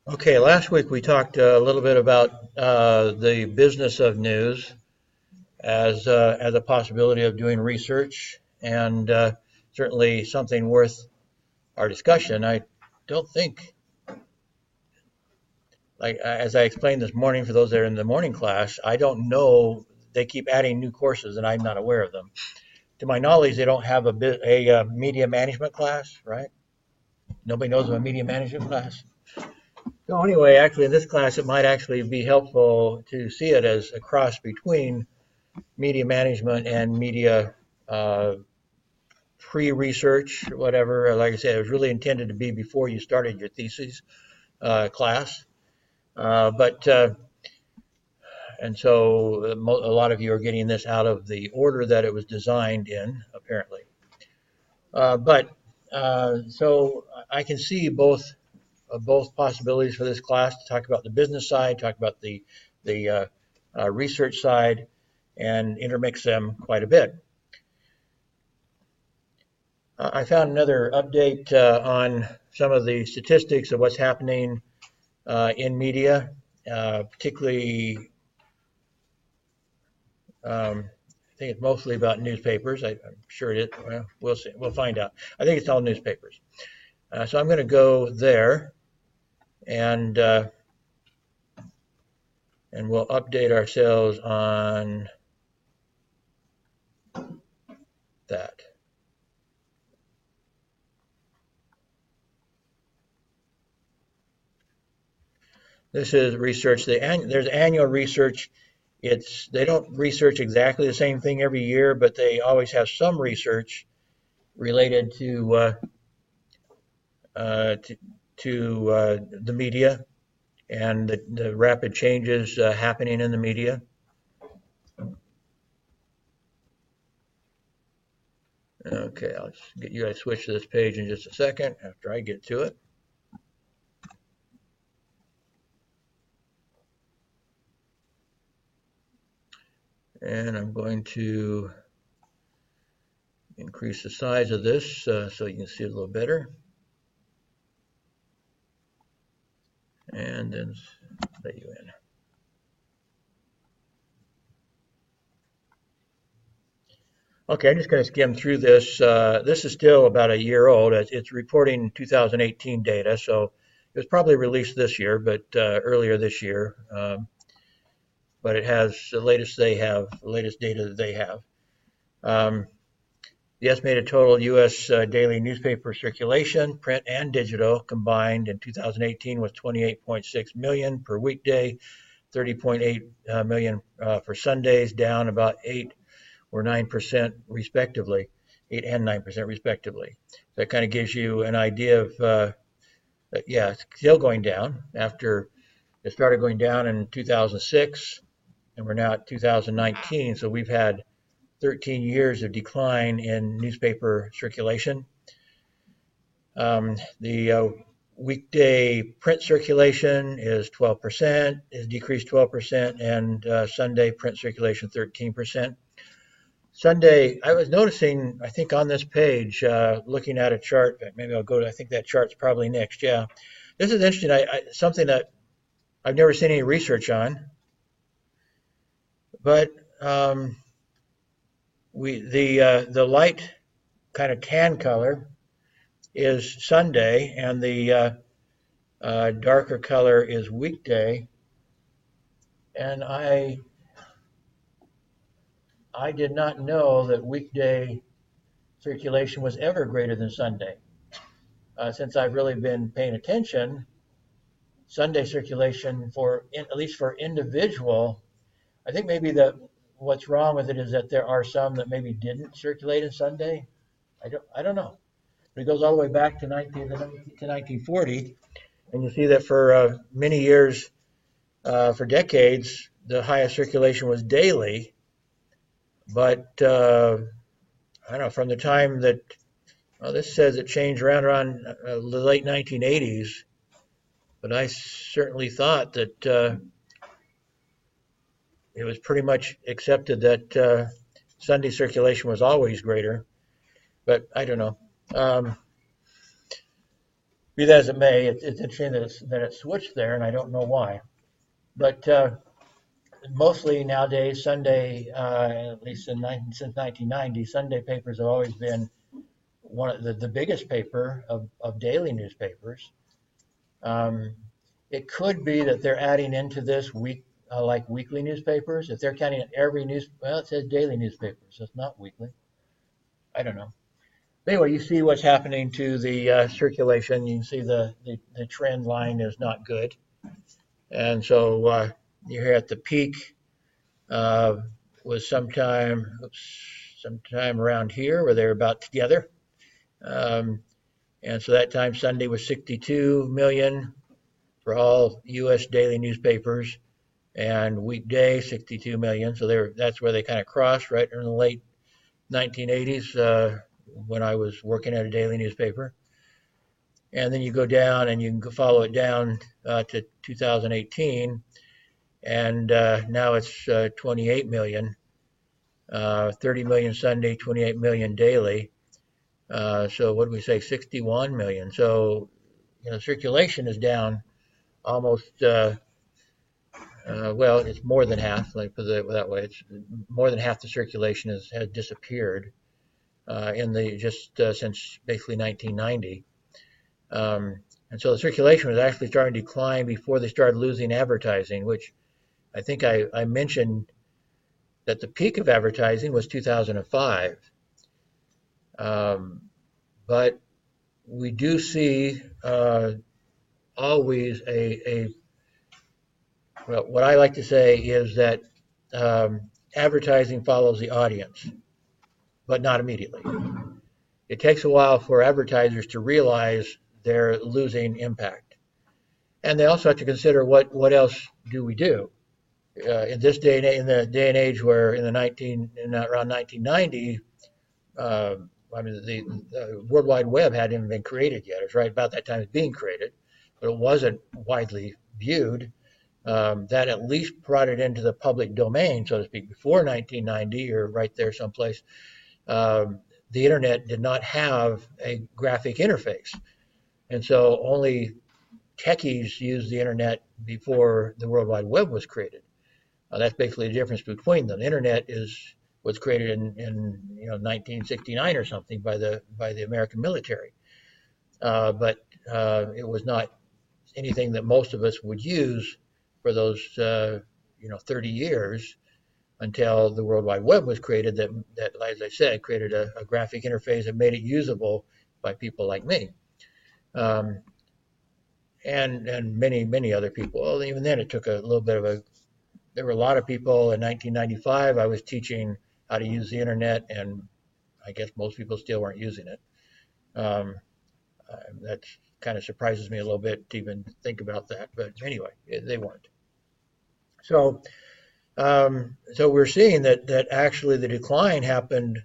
Okay, last week we talked a little bit about the business of news as a possibility of doing research, and certainly something worth our discussion. I don't think, like as I explained this morning for those that are in the morning class, I don't know. They keep adding new courses, and I'm not aware of them. To my knowledge, they don't have a media management class, right? Nobody knows of a media management class. So anyway, actually, in this class, it might actually be helpful to see it as a cross between media management and media uh, pre-research, whatever. Like I said, it was really intended to be before you started your thesis class. But and so a lot of you are getting this out of the order that it was designed in, apparently. But so I can see both possibilities for this class to talk about the business side, talk about the research side, and intermix them quite a bit. I found another update on some of the statistics of what's happening in media, particularly, I think it's mostly about newspapers. I'm sure it is. Well, we'll see. We'll find out. I think it's all newspapers. So I'm going to go there and uh, and we'll update ourselves on that. This is research. There's annual research. They don't research exactly the same thing every year, but they always have some research related uh, to, to the media and the rapid changes happening in the media. Okay, I'll just get you guys switch to this page in just a second after I get to it. And I'm going to increase the size of this so you can see it a little better. And then let you in. Okay, I'm just going to skim through this. This is still about a year old. It's reporting 2018 data, so it was probably released this year, but earlier this year. But it has the latest the latest data that they have. Um, the estimated total U.S. Daily newspaper circulation, print and digital combined in 2018 was 28.6 million per weekday, 30.8 million for Sundays, down about 8 or 9% respectively, 8 and 9% respectively. That kind of gives you an idea of, yeah, it's still going down after it started going down in 2006, and we're now at 2019. So we've had 13 years of decline in newspaper circulation. The weekday print circulation is 12%, is decreased 12%, and Sunday print circulation 13%. Sunday, I was noticing, I think on this page, looking at a chart, maybe I'll go to, I think that chart's probably next. Yeah. This is interesting. Something that I've never seen any research on, but the light kind of tan color is Sunday, and the darker color is weekday. And I did not know that weekday circulation was ever greater than Sunday. Since I've really been paying attention, Sunday circulation at least for individual, I think maybe that what's wrong with it is that there are some that maybe didn't circulate in Sunday. I don't know. But it goes all the way back to 1940, and you see that for many years, for decades, the highest circulation was daily. But I don't know, from the time that, well, this says it changed around the late 1980s, but I certainly thought that it was pretty much accepted that Sunday circulation was always greater. But I don't know. Um, Be that as it may, it's interesting that it switched there, and I don't know why. But mostly nowadays, Sunday, at least since 1990, Sunday papers have always been one of the biggest paper of daily newspapers. Um, it could be that they're adding into this like weekly newspapers. If they're counting every well, it says daily newspapers, so it's not weekly. I don't know. But anyway, you see what's happening to the circulation. You can see the trend line is not good. And so you're here at the peak uh, was sometime around here where they're about together. Um, and so that time Sunday was 62 million for all U.S. daily newspapers, and weekday 62 million. So that's where they kind of crossed right in the late 1980s when I was working at a daily newspaper. And then you go down and you can follow it down to 2018, and now it's 28 million, 30 million Sunday, 28 million daily. So what do we say, 61 million? So circulation is down almost. Well, it's more than half. Like put it that way, it's more than half the circulation has disappeared in the just since basically 1990. And so the circulation was actually starting to decline before they started losing advertising, which I think I mentioned that the peak of advertising was 2005. Um, but we do see always well, what I like to say is that advertising follows the audience, but not immediately. It takes a while for advertisers to realize they're losing impact. And they also have to consider what else do we do? In this day and in the day and age where around 1990, I mean the World Wide Web hadn't even been created yet. It was right about that time it's being created, but it wasn't widely viewed. That at least brought it into the public domain, so to speak, before 1990 or right there someplace. Um, the internet did not have a graphic interface, and so only techies used the internet before the World Wide Web was created. That's basically the difference between them. The internet was created in 1969 or something by the American military, but it was not anything that most of us would use for those 30 years until the World Wide Web was created. That as I said, created a graphic interface that made it usable by people like me. Um, and many other people. Well, even then, it took a little bit of a. There were a lot of people in 1995. I was teaching how to use the internet, and I guess most people still weren't using it. Um, that kind of surprises me a little bit to even think about that. But anyway, they weren't. So, so we're seeing that actually the decline happened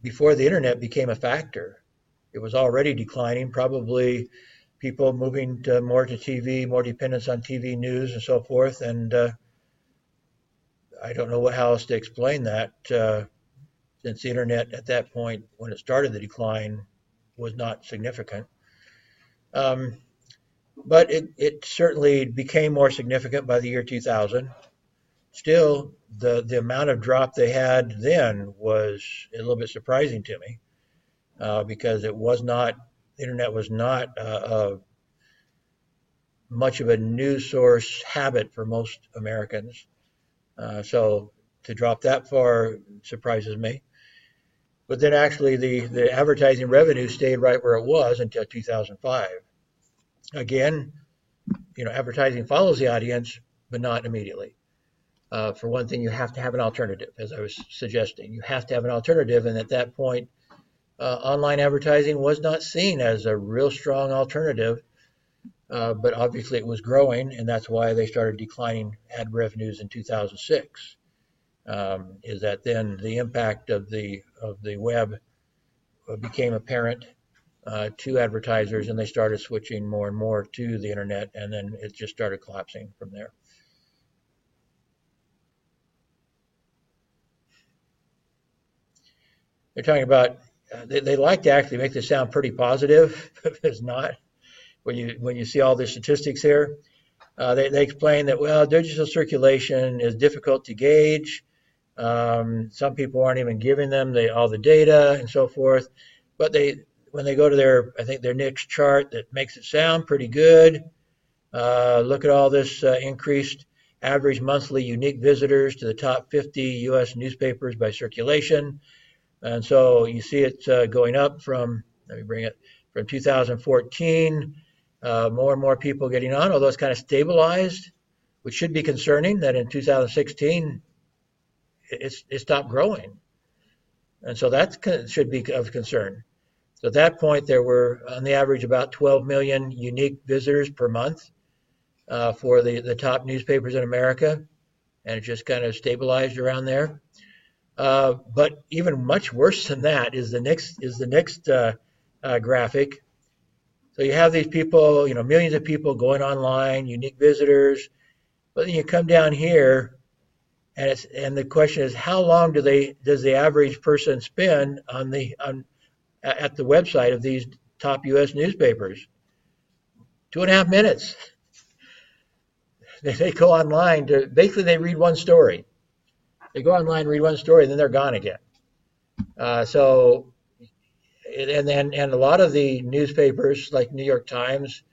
before the internet became a factor. It was already declining, probably people moving more to TV, more dependence on TV news and so forth. And I don't know how else to explain that, since the internet at that point, when it started the decline, was not significant. Um, but it certainly became more significant by the year 2000. Still, the amount of drop they had then was a little bit surprising to me, because the internet was not much of a news source habit for most Americans. So to drop that far surprises me. But then actually the advertising revenue stayed right where it was until 2005. Again, advertising follows the audience, but not immediately. For one thing, you have to have an alternative, as I was suggesting. You have to have an alternative, and at that point, online advertising was not seen as a real strong alternative, but obviously it was growing, and that's why they started declining ad revenues in 2006. Is that then the impact of the web became apparent to advertisers, and they started switching more and more to the internet, and then it just started collapsing from there. They're talking about they like to actually make this sound pretty positive, but it's not. When you see all the statistics here, they explain that, well, digital circulation is difficult to gauge. Some people aren't even giving them all the data and so forth. But when they go to I think their next chart that makes it sound pretty good. Look at all this increased average monthly unique visitors to the top 50 U.S. newspapers by circulation. And so you see it going up let me bring it, from 2014, more and more people getting on, although it's kind of stabilized, which should be concerning that in 2016 it stopped growing. And so that should be of concern. So at that point, there were on the average about 12 million unique visitors per month for the top newspapers in America, and it just kind of stabilized around there. But even much worse than that is the next graphic. So you have these people, millions of people going online, unique visitors, but then you come down here, and the question is, how long does the average person spend at the website of these top U.S. newspapers? 2.5 minutes. They go online basically they read one story. They go online, read one story, and then they're gone again. And a lot of the newspapers, like New York Times,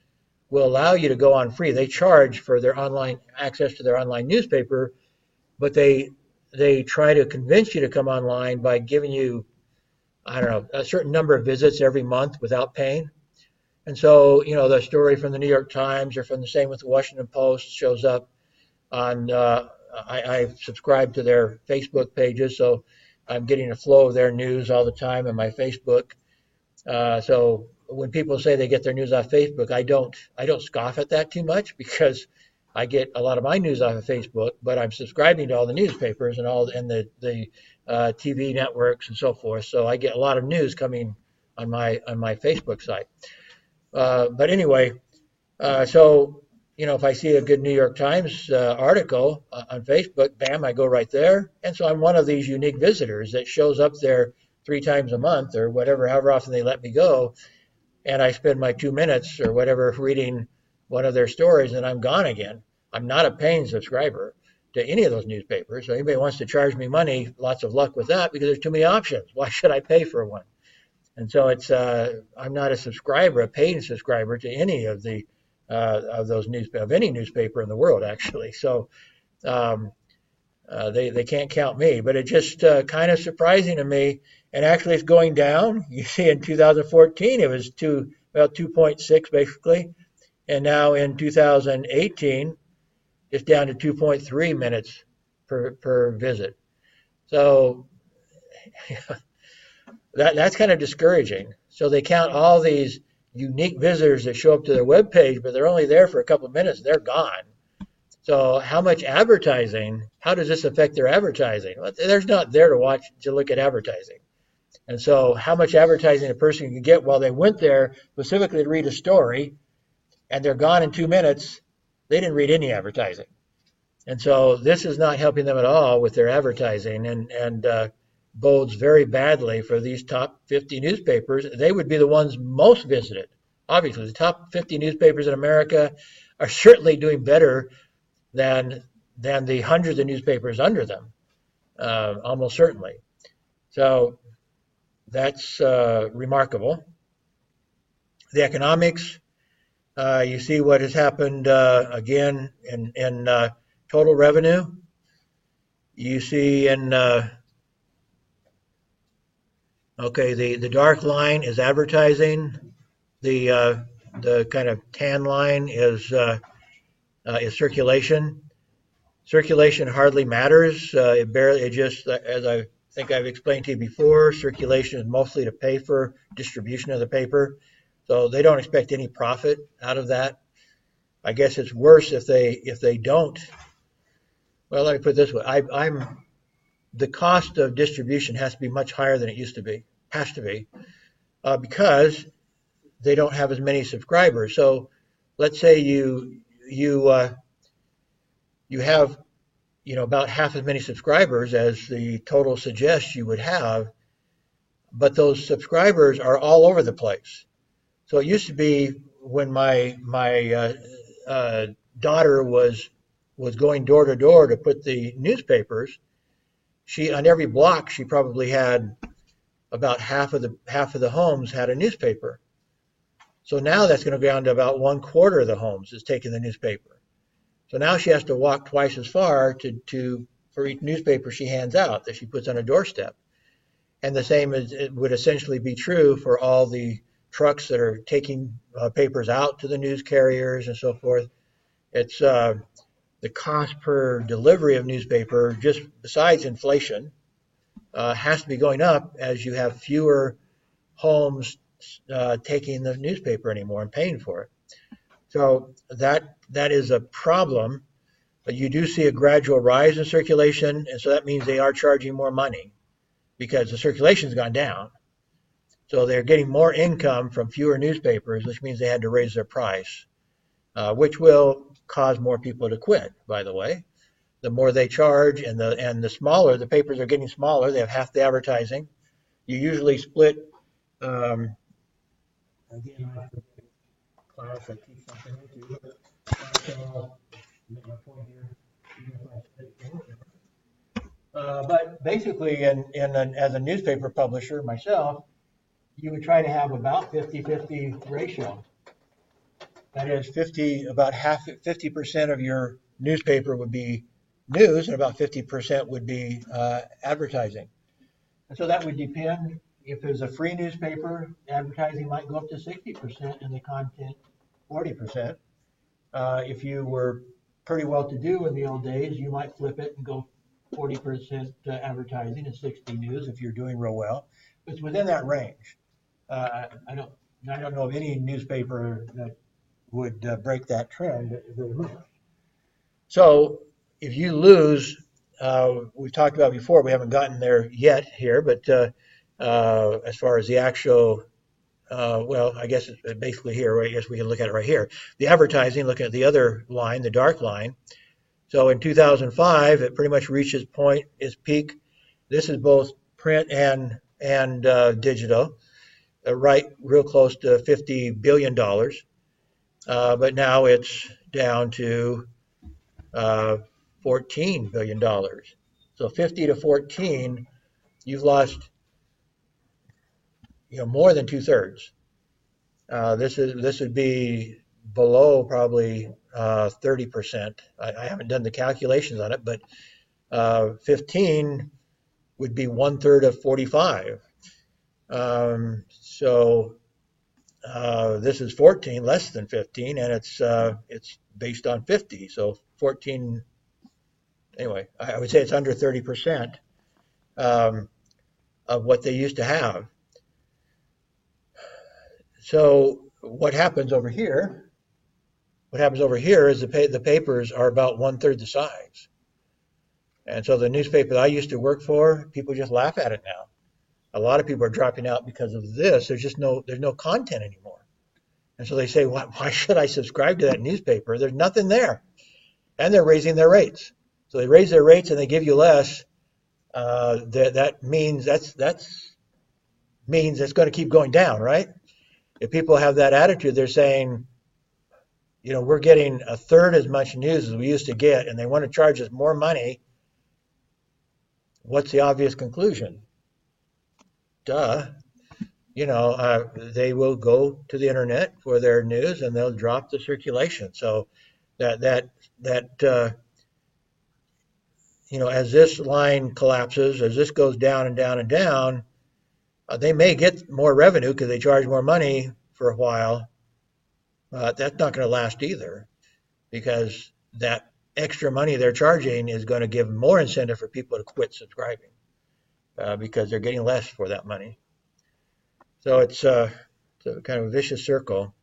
will allow you to go on free. They charge for their online access to their online newspaper, but they try to convince you to come online by giving you, I don't know, a certain number of visits every month without paying. And so, the story from the New York Times or from the same with the Washington Post shows up on, I subscribe to their Facebook pages, so I'm getting a flow of their news all the time on my Facebook. So when people say they get their news off Facebook, I don't scoff at that too much because I get a lot of my news off of Facebook, but I'm subscribing to all the newspapers and the TV networks and so forth. So I get a lot of news coming on my Facebook site. But anyway, so if I see a good New York Times article on Facebook, bam, I go right there. And so I'm one of these unique visitors that shows up there 3 times a month or whatever, however often they let me go. And I spend my 2 minutes or whatever reading one of their stories and I'm gone again. I'm not a paying subscriber to any of those newspapers. So anybody wants to charge me money, lots of luck with that because there's too many options. Why should I pay for one? And so I'm not a paying subscriber to any of those of any newspaper in the world, actually. So they can't count me, but it's just kind of surprising to me. And actually, it's going down. You see, in 2014, it was 2.6 basically, and now in 2018, it's down to 2.3 minutes per visit. So that's kind of discouraging. So they count all these unique visitors that show up to their webpage, but they're only there for a couple of minutes. They're gone. So how does this affect their advertising? Well, they're not there to look at advertising. And so how much advertising a person can get while they went there specifically to read a story and they're gone in 2 minutes, they didn't read any advertising. And so this is not helping them at all with their advertising and bodes very badly for these top 50 newspapers. They would be the ones most visited. Obviously, the top 50 newspapers in America are certainly doing better than the hundreds of newspapers under them, almost certainly. So that's remarkable. The economics, you see what has happened again in total revenue. You see the dark line is advertising. The kind of tan line is circulation. Circulation hardly matters. It just, as I think I've explained to you before, circulation is mostly to pay for distribution of the paper. So they don't expect any profit out of that. I guess it's worse if they don't. Well, let me put it this way. The cost of distribution has to be much higher than it used to be. Has to be. Because they don't have as many subscribers. So let's say you have about half as many subscribers as the total suggests you would have. but those subscribers are all over the place. So it used to be when my uh, daughter was going door to door to put the newspapers. She on every block she probably had about half of the homes had a newspaper. So now that's going to go down to about one quarter of the homes is taking the newspaper. So now she has to walk twice as far to for each newspaper she hands out that she puts on a doorstep. And the same is, it would essentially be true for all the trucks that are taking papers out to the news carriers and so forth. It's the cost per delivery of newspaper, just besides inflation, has to be going up as you have fewer homes taking the newspaper anymore and paying for it. So that is a problem. But you do see a gradual rise in circulation, and so that means they are charging more money because the circulation's gone down. So they're getting more income from fewer newspapers, which means they had to raise their price, which will cause more people to quit, by the way. The more they charge and the smaller, the papers are getting smaller, they have half the advertising. You usually split, um, again, I forget class I teach something into, but I'll make my point here, even if I say it. But basically, as a newspaper publisher myself, you would try to have about 50-50 ratio. That is about 50% of your newspaper would be news and about 50% would be advertising. And so that would depend. If it was a free newspaper, advertising might go up to 60% and the content 40%. If you were pretty well to do in the old days, you might flip it and go 40% advertising and 60 news if you're doing real well. But it's within that range. I don't know of any newspaper that would break that trend very much. So if you lose, we've talked about before, we haven't gotten there yet here, but as far as the actual, well, I guess it's basically here, right? I guess we can look at it right here. The advertising, looking at the other line, the dark line. So in 2005, it pretty much reached its peak. This is both print and digital, right, real close to $50 billion. But now it's down to $14 billion. So 50 to 14, you've lost more than two-thirds. This would be below probably 30%. I haven't done the calculations on it, but 15 would be one-third of 45. So this is 14, less than 15, and it's based on 50. So 14. Anyway, I would say it's under 30% of what they used to have. So what happens over here? What happens over here is the papers are about one-third the size. And so the newspaper that I used to work for, people just laugh at it now. A lot of people are dropping out because of this. There's no content anymore. And so they say, why should I subscribe to that newspaper? There's nothing there. And they're raising their rates. So they raise their rates and they give you less. That means means it's going to keep going down, right? If people have that attitude, they're saying, we're getting a third as much news as we used to get, and they want to charge us more money. What's the obvious conclusion? Duh. They will go to the internet for their news, and they'll drop the circulation. So that as this line collapses, as this goes down and down and down, they may get more revenue because they charge more money for a while. That's not going to last either, because that extra money they're charging is going to give more incentive for people to quit subscribing because they're getting less for that money. So it's a kind of a vicious circle.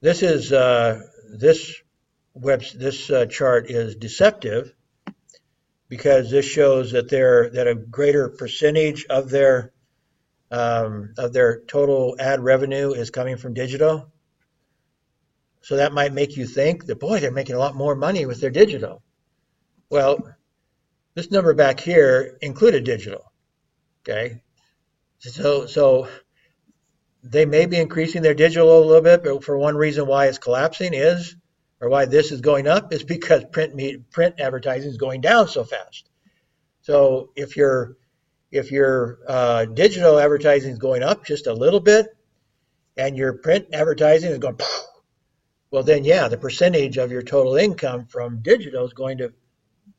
This is this chart is deceptive because this shows that a greater percentage of their total ad revenue is coming from digital. So that might make you think that, boy, they're making a lot more money with their digital. Well, this number back here included digital. Okay. So they may be increasing their digital a little bit, but for one reason why it's collapsing is, or why this is going up, is because print advertising is going down so fast. So if your digital advertising is going up just a little bit, and your print advertising is going, well, then yeah, the percentage of your total income from digital is going to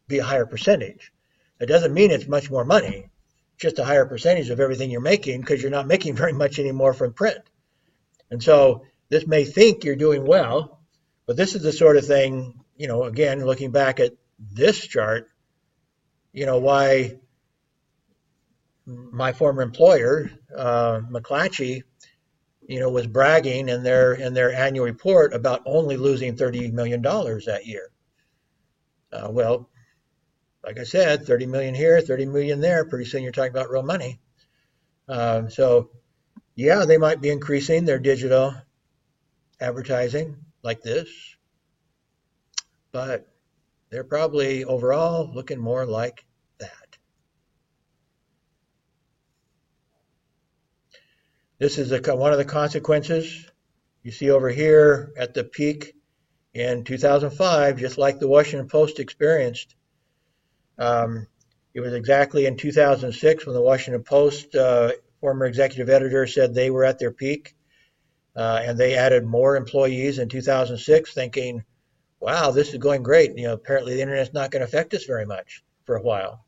be a higher percentage. That doesn't mean it's much more money, just a higher percentage of everything you're making because you're not making very much anymore from print. And so this may think you're doing well, but this is the sort of thing, again, looking back at this chart, why my former employer, McClatchy, was bragging in their annual report about only losing $30 million that year. Well, like I said, 30 million here, 30 million there. Pretty soon you're talking about real money. So yeah, they might be increasing their digital advertising like this, but they're probably overall looking more like that. This is one of the consequences you see over here at the peak in 2005, just like the Washington Post experienced. It was exactly in 2006 when the Washington Post former executive editor said they were at their peak, and they added more employees in 2006, thinking, "Wow, this is going great. Apparently the internet's not going to affect us very much for a while."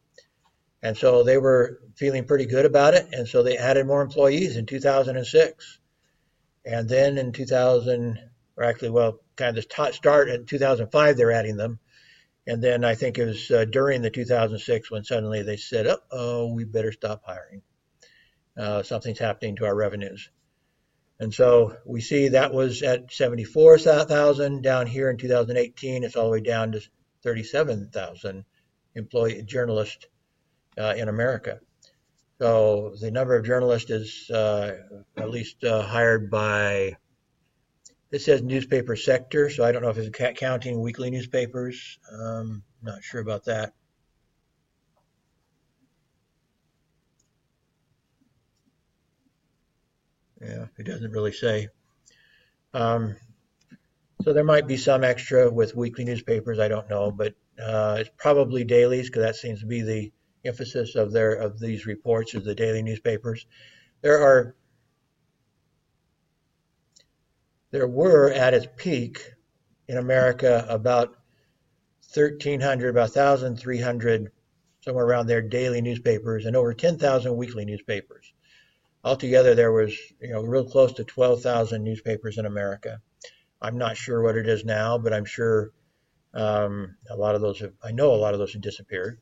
And so they were feeling pretty good about it, and so they added more employees in 2006. And then in 2000, or actually, well, kind of the start in 2005, they're adding them. And then I think it was during the 2006 when suddenly they said, "Oh, we better stop hiring. Something's happening to our revenues." And so we see that was at 74,000 down here in 2018. It's all the way down to 37,000 employee journalists in America. So the number of journalists is at least hired by, it says newspaper sector, so I don't know if it's counting weekly newspapers. Not sure about that. Yeah, it doesn't really say. Um, so there might be some extra with weekly newspapers. I don't know, but it's probably dailies because that seems to be the emphasis of these reports is the daily newspapers. There were at its peak in America about 1,300, about 1,300, somewhere around there, daily newspapers and over 10,000 weekly newspapers. Altogether, there was real close to 12,000 newspapers in America. I'm not sure what it is now, but I'm sure a lot of those I know a lot of those have disappeared.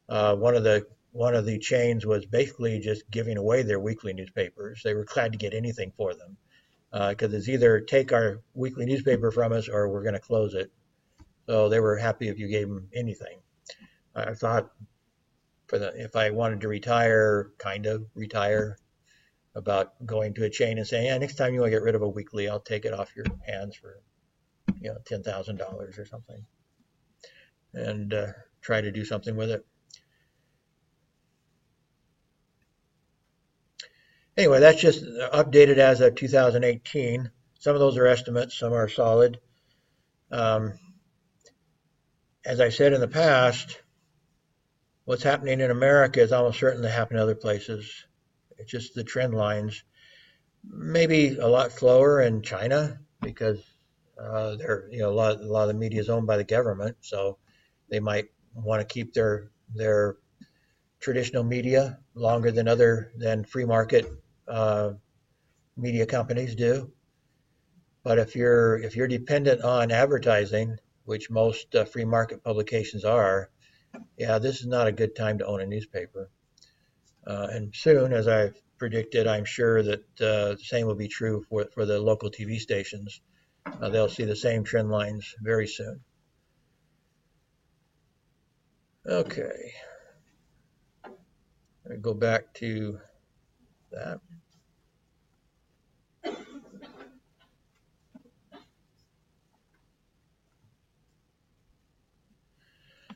One of the chains was basically just giving away their weekly newspapers. They were glad to get anything for them because it's either take our weekly newspaper from us or we're going to close it. So they were happy if you gave them anything. I thought if I wanted to retire, kind of retire, about going to a chain and saying, "Yeah, next time you want to get rid of a weekly, I'll take it off your hands for $10,000 or something," and try to do something with it. Anyway, that's just updated as of 2018. Some of those are estimates, some are solid. Um, as I said in the past, what's happening in America is almost certain to happen in other places. It's just the trend lines. Maybe a lot slower in China because they're a lot of the media is owned by the government, so they might want to keep their traditional media longer than free market media companies do. But if you're dependent on advertising, which most free market publications are, yeah, this is not a good time to own a newspaper. And soon, as I've predicted, I'm sure that the same will be true for the local TV stations. They'll see the same trend lines very soon. Okay, I go back to that.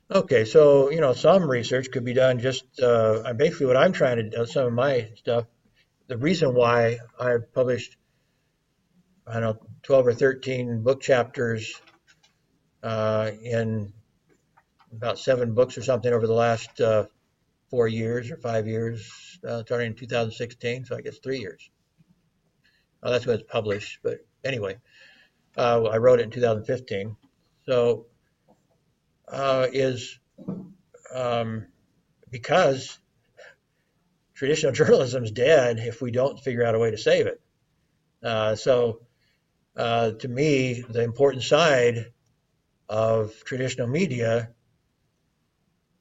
Okay, so some research could be done. Just basically what I'm trying to do. Some of my stuff. The reason why I've published, I don't know, 12 or 13 book chapters in about 7 books or something over the last 4 years or 5 years, starting in 2016. So I guess 3 years. That's when it's published. But anyway, I wrote it in 2015. So is um, because traditional journalism is dead if we don't figure out a way to save it. So to me, the important side of traditional media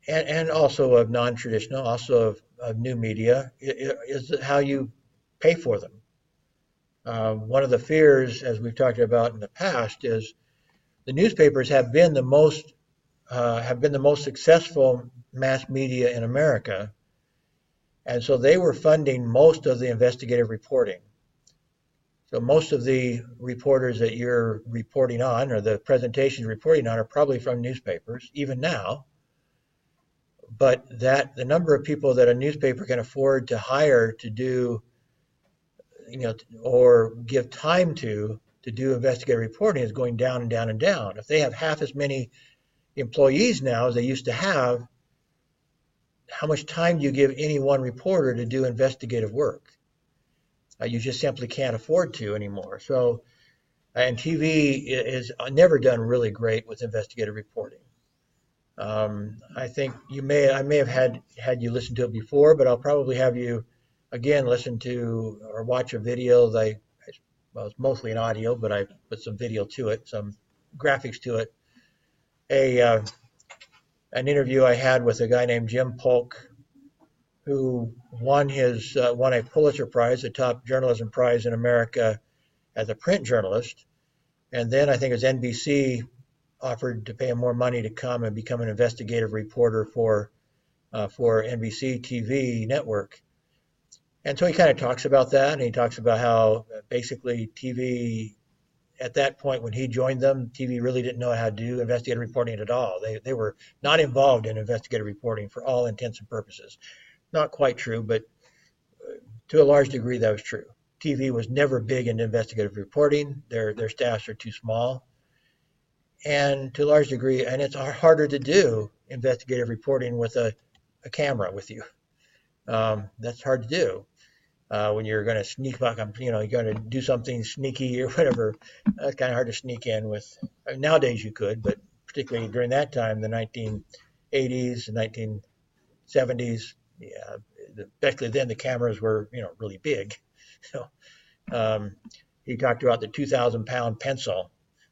and also of non-traditional, also of new media, is how you pay for them. One of the fears, as we've talked about in the past, is the newspapers have been the most successful mass media in America, and so they were funding most of the investigative reporting. So most of the reporters that you're reporting on, or the presentations you're reporting on, are probably from newspapers, even now. But that the number of people that a newspaper can afford to hire to do, or give time to do investigative reporting is going down and down and down. If they have half as many employees now as they used to have, how much time do you give any one reporter to do investigative work? You just simply can't afford to anymore. So, and TV is never done really great with investigative reporting. I think I may have had you listen to it before, but I'll probably have you again listen to or watch a video that well, it's mostly an audio, but I put some video to it, some graphics to it. A An interview I had with a guy named Jim Polk, who won a Pulitzer Prize, the top journalism prize in America as a print journalist, and then I think it was NBC offered to pay him more money to come and become an investigative reporter for NBC TV network. And so he kind of talks about that, and he talks about how basically TV at that point when he joined them, TV really didn't know how to do investigative reporting at all. They were not involved in investigative reporting for all intents and purposes. Not quite true, but to a large degree that was true. TV was never big into investigative reporting. Their staffs are too small, and to a large degree, and it's harder to do investigative reporting with a camera with you. That's hard to do when you're going to sneak back. You're going to do something sneaky or whatever. It's kind of hard to sneak in with. Nowadays you could, but particularly during that time, the 1980s, 1970s, yeah, especially then the cameras were really big. So he talked about the 2,000-pound pencil,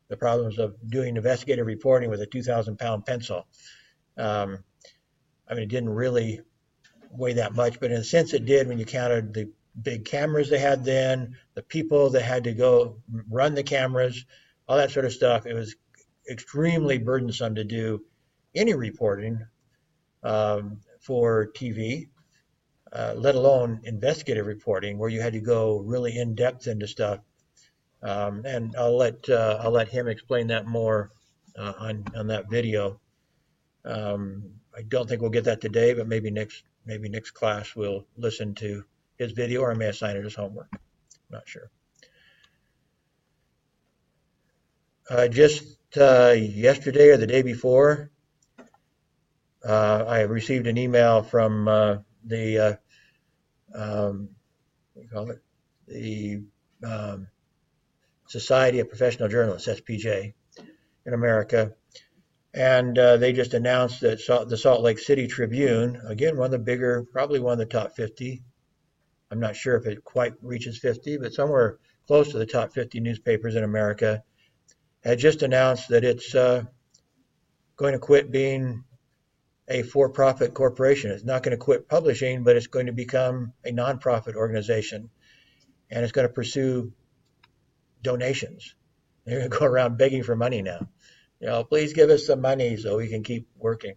the problems of doing investigative reporting with a 2,000-pound pencil. It didn't really weigh that much, but in a sense it did when you counted the big cameras they had then, the people that had to go run the cameras, all that sort of stuff. It was extremely burdensome to do any reporting for TV, let alone investigative reporting, where you had to go really in depth into stuff. And I'll let him explain that more on that video. I don't think we'll get that today, but maybe next class we'll listen to his video, or I may assign it as homework. I'm not sure. Just yesterday or the day before, I received an email from the what do you call it? The Society of Professional Journalists, SPJ, in America. And they just announced that the Salt Lake City Tribune, again, one of the bigger, probably one of the top 50. I'm not sure if it quite reaches 50, but somewhere close to the top 50 newspapers in America, had just announced that it's going to quit being a for-profit corporation. It's not going to quit publishing, but it's going to become a nonprofit organization, and it's going to pursue donations. They're going to go around begging for money now. Please give us some money so we can keep working,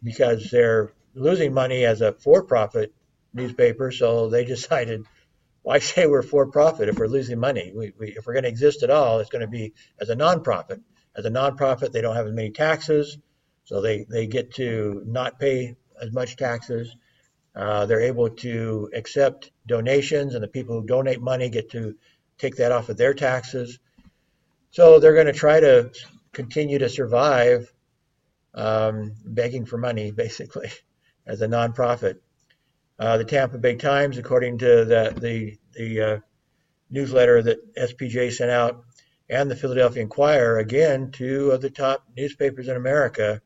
because they're losing money as a for-profit newspaper. So they decided, why say we're for-profit if we're losing money? If we're going to exist at all, it's going to be as a nonprofit. As a nonprofit, they don't have as many taxes. So they get to not pay as much taxes. They're able to accept donations, and the people who donate money get to take that off of their taxes. So they're going to try to continue to survive, begging for money, basically, as a nonprofit. The Tampa Bay Times, according to the newsletter that SPJ sent out, and the Philadelphia Inquirer, again, two of the top newspapers in America,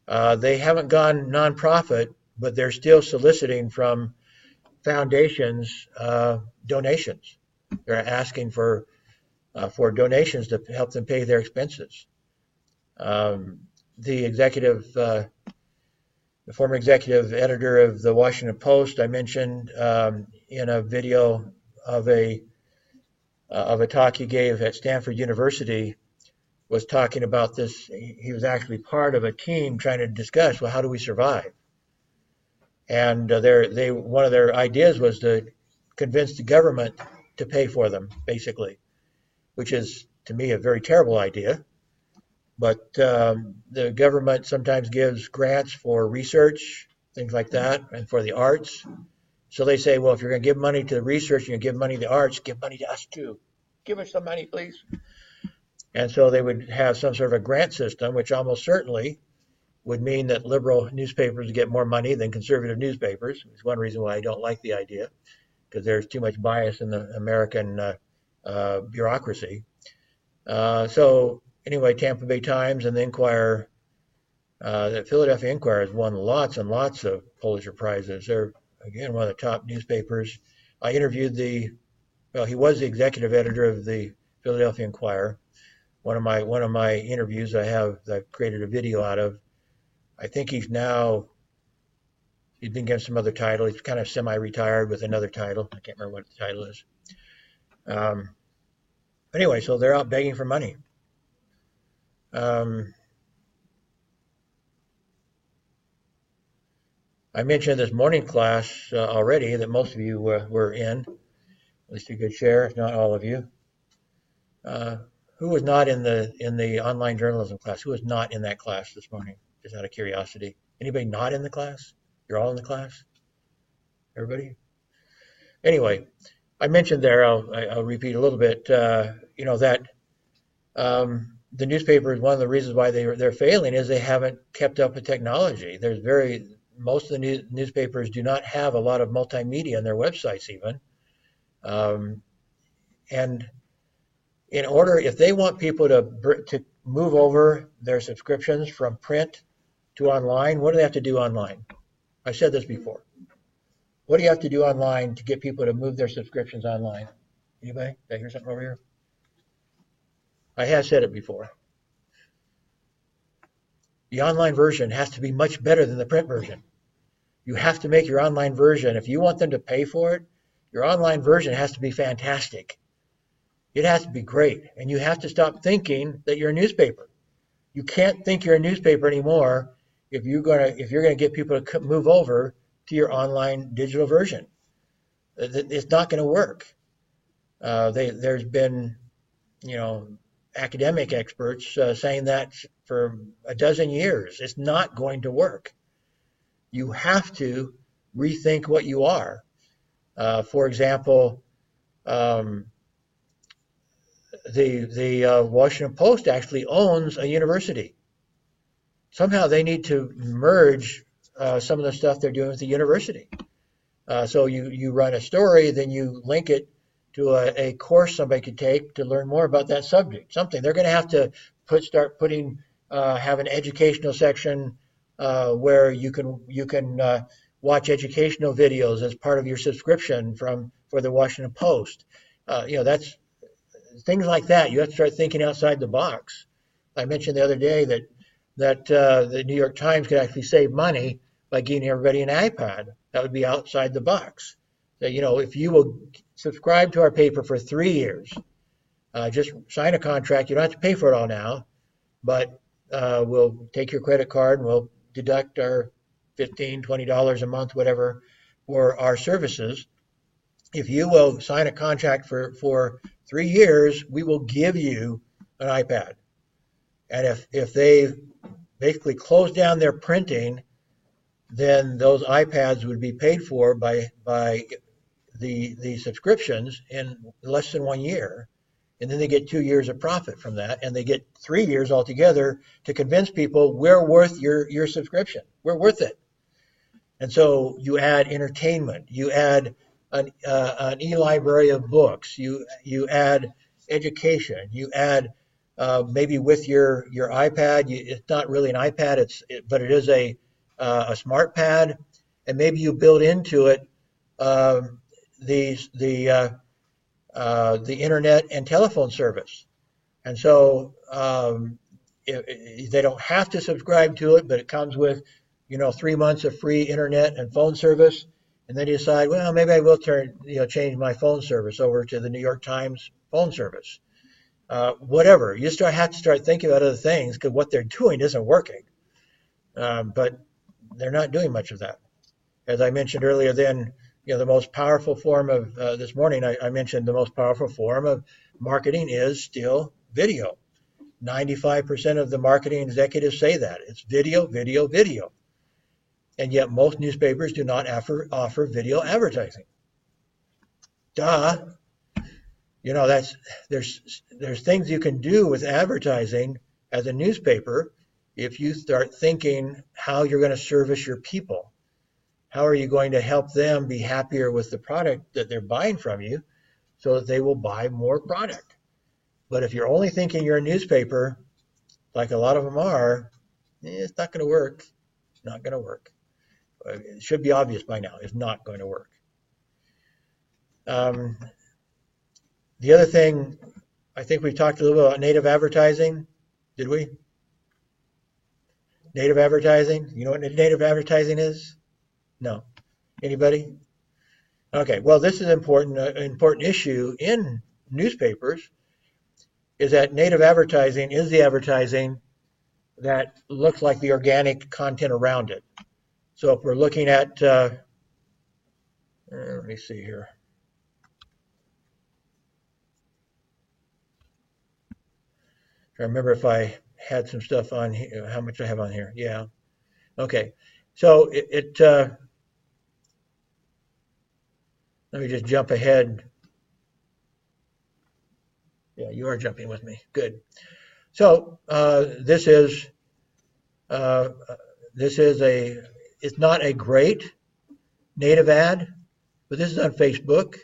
they haven't gone nonprofit, but they're still soliciting from foundations donations. They're asking for donations to help them pay their expenses. The former executive editor of the Washington Post, I mentioned in a video of a talk he gave at Stanford University, was talking about this. He was actually part of a team trying to discuss, well, how do we survive? And one of their ideas was to convince the government to pay for them, basically, which is, to me, a very terrible idea. But the government sometimes gives grants for research, things like that, and for the arts. So they say, well, if you're going to give money to the research and you give money to the arts, give money to us too. Give us some money, please. And so they would have some sort of a grant system, which almost certainly would mean that liberal newspapers get more money than conservative newspapers. It's one reason why I don't like the idea, because there's too much bias in the American bureaucracy. So anyway, Tampa Bay Times and the Inquirer, the Philadelphia Inquirer has won lots and lots of Pulitzer Prizes. They're, again, one of the top newspapers. I interviewed he was the executive editor of the Philadelphia Inquirer. One of my interviews I've created a video out of. I think he's been given some other title. He's kind of semi-retired with another title. I can't remember what the title is. Anyway, so they're out begging for money. I mentioned this morning class already that most of you were in, at least a good share, if not all of you. Who was not in the online journalism class? Who was not in that class this morning? Just out of curiosity. Anybody not in the class? You're all in the class? Everybody? Anyway, I mentioned there, I'll repeat a little bit, that the newspapers, one of the reasons why they're failing is they haven't kept up with technology. Most of the newspapers do not have a lot of multimedia on their websites even. And if they want people to move over their subscriptions from print to online, what do they have to do online? I've said this before. What do you have to do online to get people to move their subscriptions online? Anybody? Did I hear something over here? I have said it before. The online version has to be much better than the print version. You have to make your online version, if you want them to pay for it, your online version has to be fantastic. It has to be great. And you have to stop thinking that you're a newspaper. You can't think you're a newspaper anymore if you're going to get people to move over to your online digital version. It's not going to work. There's been, academic experts saying that for a dozen years. It's not going to work. You have to rethink what you are. For example, the Washington Post actually owns a university. Somehow they need to merge some of the stuff they're doing with the university. So you run a story, then you link it to a course somebody could take to learn more about that subject. Something they're going to have to have an educational section where you can watch educational videos as part of your subscription for the Washington Post. That's things like that. You have to start thinking outside the box. I mentioned the other day that the New York Times could actually save money by giving everybody an iPad. That would be outside the box. So, if you will subscribe to our paper for 3 years, just sign a contract. You don't have to pay for it all now, but we'll take your credit card and we'll deduct our $15, $20 a month, whatever, for our services. If you will sign a contract for 3 years, we will give you an iPad. And if they basically closed down their printing, then those iPads would be paid for by the subscriptions in less than 1 year. And then they get 2 years of profit from that, and they get 3 years altogether to convince people we're worth your subscription. We're worth it. And so you add entertainment, you add an e-library of books, you add education, you add maybe with your iPad. It's not really an iPad, but it is a smart pad, and maybe you build into it uh, the internet and telephone service. And so they don't have to subscribe to it, but it comes with 3 months of free internet and phone service. And then you decide, well, maybe I will change my phone service over to the New York Times phone service. Whatever. You have to start thinking about other things because what they're doing isn't working. But they're not doing much of that. As I mentioned earlier, then, the most powerful form of this morning, I mentioned the most powerful form of marketing is still video. 95% of the marketing executives say that. It's video, video, video. And yet most newspapers do not offer video advertising. Duh. There's things you can do with advertising as a newspaper if you start thinking how you're going to service your people. How are you going to help them be happier with the product that they're buying from you so that they will buy more product? But if you're only thinking you're a newspaper, like a lot of them are, it's not going to work. Not going to work. It should be obvious by now. It's not going to work. The other thing, I think we talked a little bit about native advertising. Did we? Native advertising? You know what native advertising is? No. Anybody? Okay. Well, this is an important issue in newspapers. Is that native advertising is the advertising that looks like the organic content around it. So if we're looking at, let me see here. I remember if I had some stuff on here, how much I have on here. Yeah. Okay. So let me just jump ahead. Yeah, you are jumping with me. Good. So it's not a great native ad, but this is on Facebook,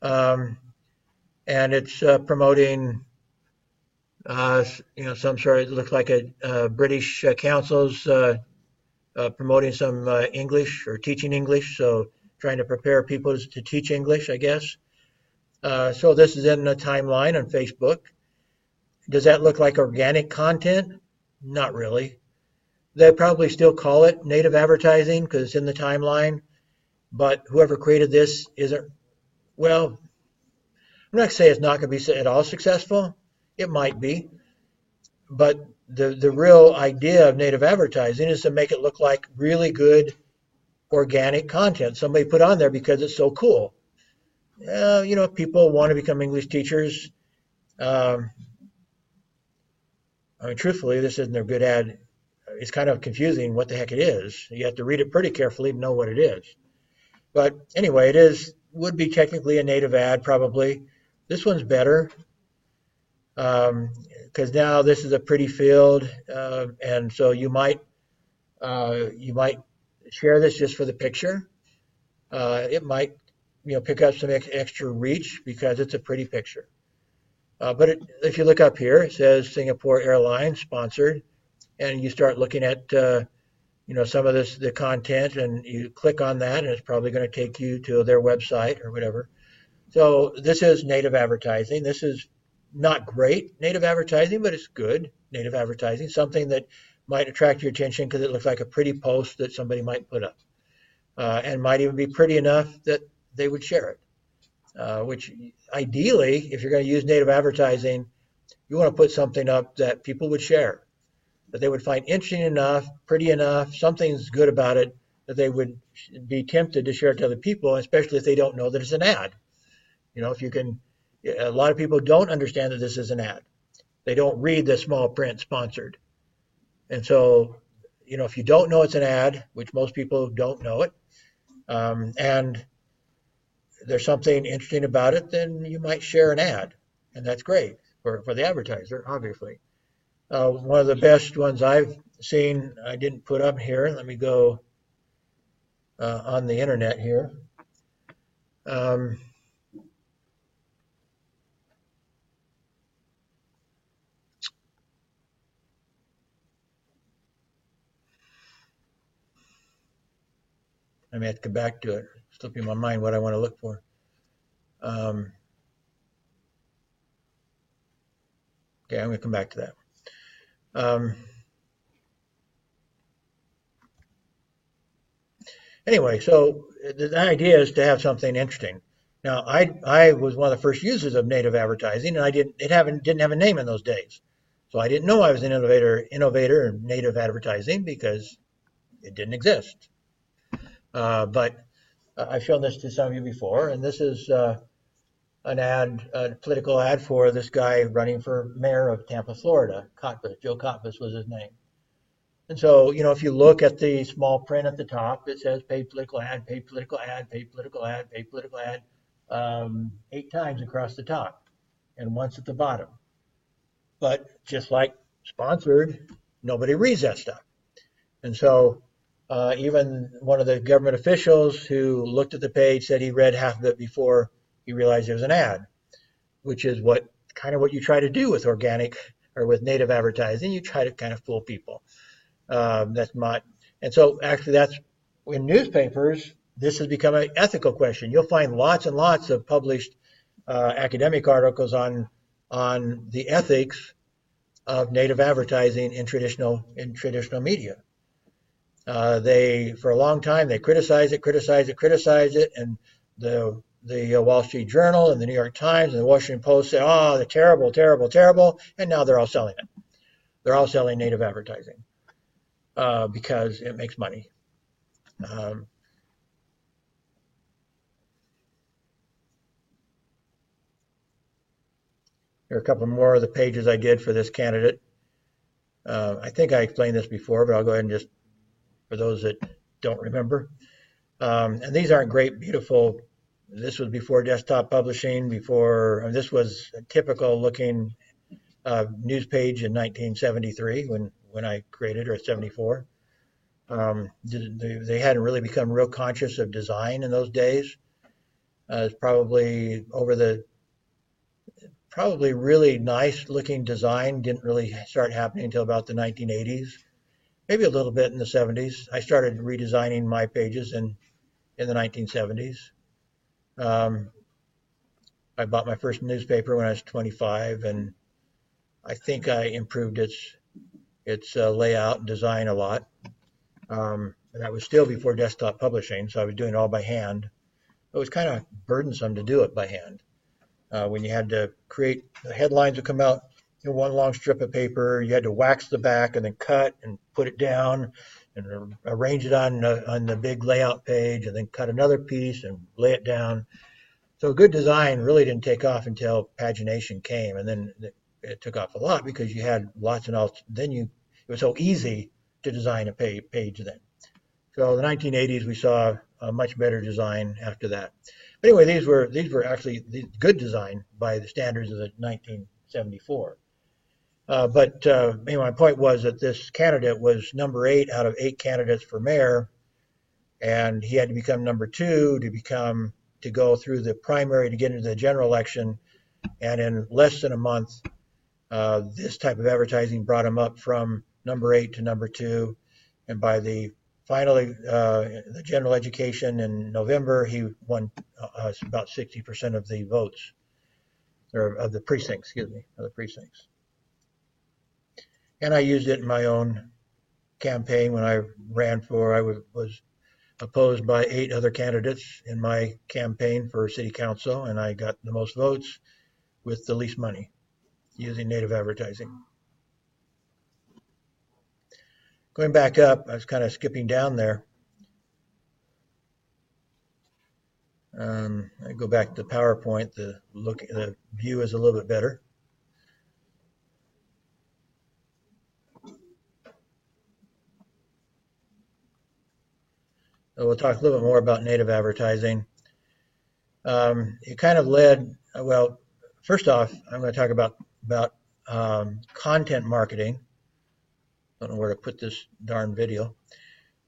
and it's promoting some sort of, it looks like a British council's promoting some English or teaching English, so trying to prepare people to teach English, I guess. So this is in a timeline on Facebook. Does that look like organic content? Not really. They probably still call it native advertising because it's in the timeline, but whoever created this isn't, well, I'm not going to say it's not going to be at all successful. It might be, but the real idea of native advertising is to make it look like really good organic content somebody put on there because it's so cool. People want to become English teachers. Truthfully, this isn't a good ad. It's kind of confusing what the heck it is. You have to read it pretty carefully to know what it is. But anyway, would be technically a native ad probably. This one's better because now this is a pretty field, and so you might share this just for the picture. It might pick up some extra reach because it's a pretty picture. But if you look up here, it says Singapore Airlines sponsored, and you start looking at some of the content, and you click on that, and it's probably going to take you to their website or whatever. So this is native advertising. This is not great native advertising, but it's good native advertising, something that might attract your attention because it looks like a pretty post that somebody might put up, and might even be pretty enough that they would share it. Which ideally, if you're going to use native advertising, you want to put something up that people would share, that they would find interesting enough, pretty enough, something's good about it, that they would be tempted to share it to other people, especially if they don't know that it's an ad. If you can, a lot of people don't understand that this is an ad. They don't read the small print sponsored. And so, if you don't know it's an ad, which most people don't know it, and there's something interesting about it, then you might share an ad, and that's great for the advertiser, obviously. One of the best ones I've seen, I didn't put up here. Let me go on the internet here. Um, I may have to come back to it. It's slipping my mind what I want to look for. Um, okay, I'm going to come back to that. Um, anyway, so the idea is to have something interesting. Now, I was one of the first users of native advertising, and I didn't have a name in those days, so I didn't know I was an innovator in native advertising because it didn't exist. But I've shown this to some of you before, and this is an ad, a political ad for this guy running for mayor of Tampa, Florida. Kotbus, Joe Kotbus was his name. And so, if you look at the small print at the top, it says paid political ad, paid political ad, paid political ad, paid political ad, 8 times across the top and once at the bottom. But just like sponsored, nobody reads that stuff. And so even one of the government officials who looked at the page said he read half of it before he realized it was an ad, which is what you try to do with organic or with native advertising. You try to kind of fool people. That's not, and so actually that's in newspapers. This has become an ethical question. You'll find lots and lots of published academic articles on the ethics of native advertising in traditional media. They for a long time they criticize it, and the Wall Street Journal and the New York Times and the Washington Post say, "Oh, they're terrible, terrible, terrible," and now they're all selling it. They're all selling native advertising because it makes money. Um, Here are a couple more of the pages I did for this candidate. I think I explained this before, but I'll go ahead and just for those that don't remember. And these aren't great, beautiful. This was before desktop publishing. This was a typical looking news page in 1973 when I created, or 74. They hadn't really become real conscious of design in those days. It's probably really nice looking design didn't really start happening until about the 1980s, maybe a little bit in the 70s. I started redesigning my pages in the 1970s. Um, I bought my first newspaper when I was 25, and I think I improved its layout and design a lot. That was still before desktop publishing, so I was doing it all by hand. It was kind of burdensome to do it by hand. When you had to create the headlines would come out in one long strip of paper, you had to wax the back and then cut and put it down and arrange it on the big layout page, and then cut another piece and lay it down. So good design really didn't take off until pagination came, and then it took off a lot because you had lots and lots. It was so easy to design a page then. So the 1980s we saw a much better design after that. But anyway, these were actually good design by the standards of the 1974. But anyway, my point was that this candidate was number 8 out of 8 candidates for mayor, and he had to become number 2 to go through the primary to get into the general election. And in less than a month, this type of advertising brought him up from number 8 to number 2. And by the general education in November, he won about 60% of the votes, or of the precincts, of the precincts. And I used it in my own campaign when I ran I was opposed by 8 other candidates in my campaign for city council, and I got the most votes with the least money using native advertising. Going back up, I was kind of skipping down there. I go back to the PowerPoint. The view is a little bit better. We'll talk a little bit more about native advertising. It kind of led, well, first off, I'm going to talk about content marketing. I don't know where to put this darn video.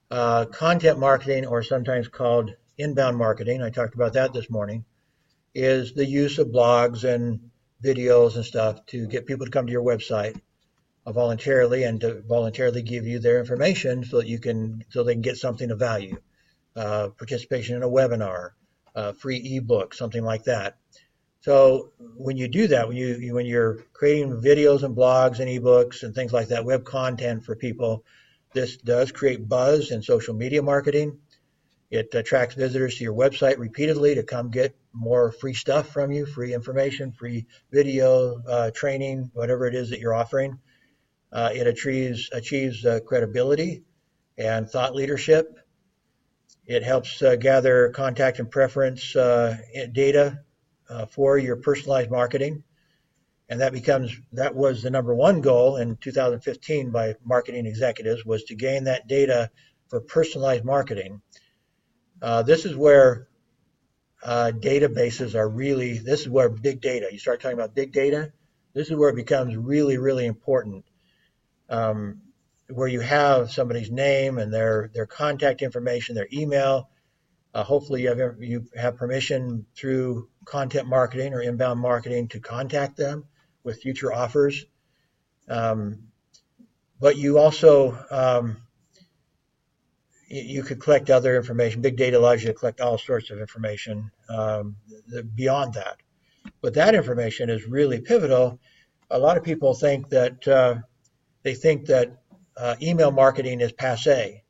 Content marketing, or sometimes called inbound marketing, I talked about that this morning, is the use of blogs and videos and stuff to get people to come to your website voluntarily and to voluntarily give you their information so that so they can get something of value. Participation in a webinar, free ebook, something like that. So when you do that, when you're creating videos and blogs and ebooks and things like that, web content for people, this does create buzz in social media marketing. It attracts visitors to your website repeatedly to come get more free stuff from you, free information, free video, training, whatever it is that you're offering. It achieves credibility and thought leadership. It helps gather contact and preference data for your personalized marketing. And that was the number one goal in 2015 by marketing executives, was to gain that data for personalized marketing. This is where databases are really, this is where big data, you start talking about big data, this is where it becomes really, really important. Where you have somebody's name and their contact information, their email. Hopefully you have permission through content marketing or inbound marketing to contact them with future offers. But you also, you could collect other information. Big data allows you to collect all sorts of information beyond that. But that information is really pivotal. A lot of people think that email marketing is passé.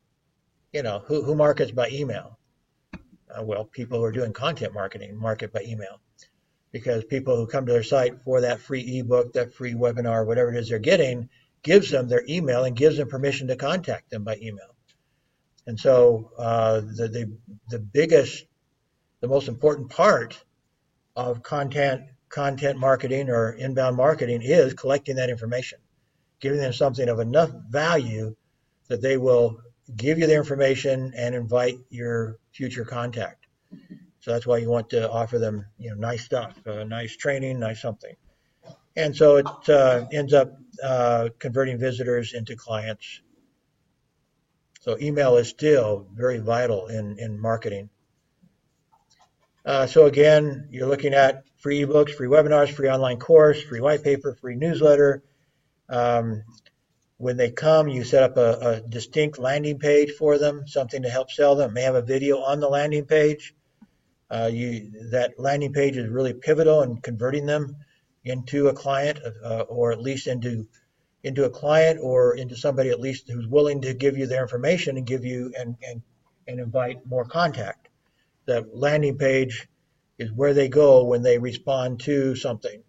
You know, who markets by email? Well, people who are doing content marketing market by email, because people who come to their site for that free ebook, that free webinar, whatever it is they're getting, gives them their email and gives them permission to contact them by email. And so the biggest, the most important part of content marketing or inbound marketing is collecting that information, giving them something of enough value that they will give you the information and invite your future contact. So that's why you want to offer them, nice stuff, nice training, nice something. And so it ends up converting visitors into clients. So email is still very vital in marketing. So again, you're looking at free ebooks, free webinars, free online course, free white paper, free newsletter. When they come, you set up a distinct landing page for them, something to help sell them. May have a video on the landing page. That landing page is really pivotal in converting them into a client, or at least into a client, or into somebody at least who's willing to give you their information and give you and invite more contact. The landing page is where they go when they respond to something.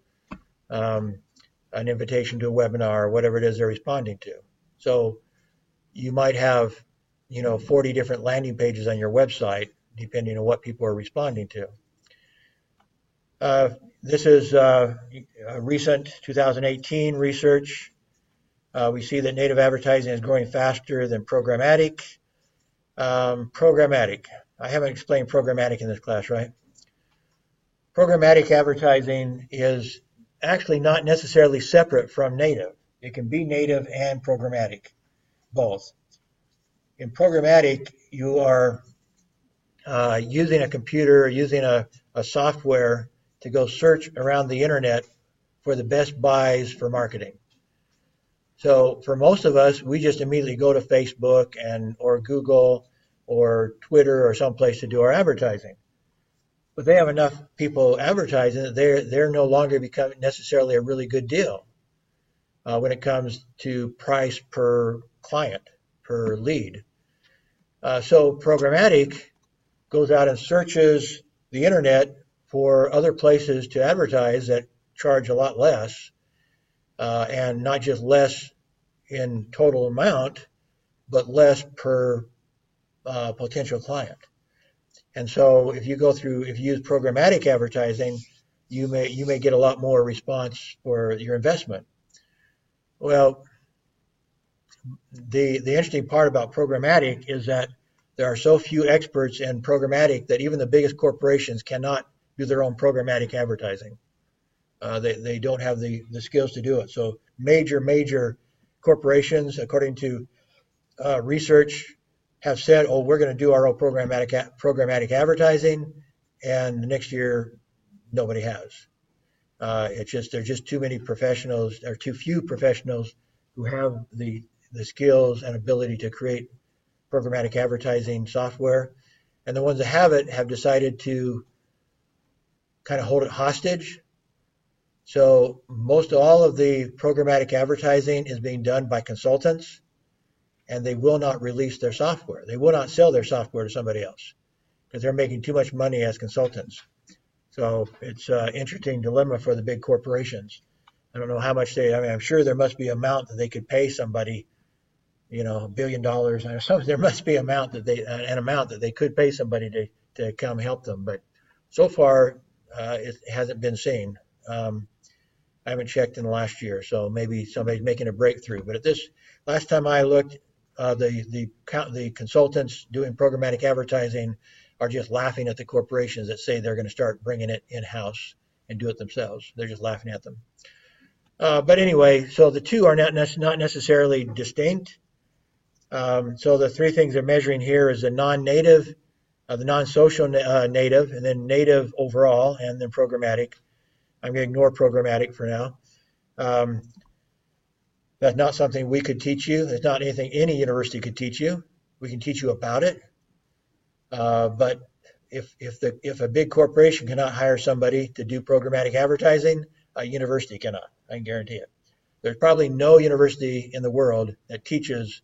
An invitation to a webinar or whatever it is they're responding to. So you might have, 40 different landing pages on your website, depending on what people are responding to. This is a recent 2018 research. We see that native advertising is growing faster than programmatic. Programmatic. I haven't explained programmatic in this class, right? Programmatic advertising is actually not necessarily separate from native. It can be native and programmatic, both. In programmatic, you are using a computer, using a software to go search around the internet for the best buys for marketing. So for most of us, we just immediately go to Facebook or Google or Twitter or someplace to do our advertising. But they have enough people advertising that they're no longer becoming necessarily a really good deal when it comes to price per client, per lead. So programmatic goes out and searches the internet for other places to advertise that charge a lot less, and not just less in total amount, but less per potential client. And so if you use programmatic advertising, you may get a lot more response for your investment. Well, the interesting part about programmatic is that there are so few experts in programmatic that even the biggest corporations cannot do their own programmatic advertising. They don't have the skills to do it. So major corporations, according to research, have said, "Oh, we're going to do our own programmatic advertising," and the next year nobody has. It's just there's just too many professionals, or too few professionals who have the skills and ability to create programmatic advertising software, and the ones that have it have decided to kind of hold it hostage. So most all of the programmatic advertising is being done by consultants, and they will not release their software. They will not sell their software to somebody else because they're making too much money as consultants. So it's an interesting dilemma for the big corporations. I don't know how much I mean, I'm sure there must be an amount that they could pay somebody, $1 billion. Or something. There must be an amount that they could pay somebody to come help them. But so far, it hasn't been seen. I haven't checked in the last year, so maybe somebody's making a breakthrough. But last time I looked, the consultants doing programmatic advertising are just laughing at the corporations that say they're going to start bringing it in-house and do it themselves. They're just laughing at them. But anyway, so the two are not necessarily distinct. So the three things they're measuring here is the non-native, the non-social native, and then native overall, and then programmatic. I'm going to ignore programmatic for now. That's not something we could teach you. It's not anything any university could teach you. We can teach you about it. But if a big corporation cannot hire somebody to do programmatic advertising, a university cannot. I can guarantee it. There's probably no university in the world that teaches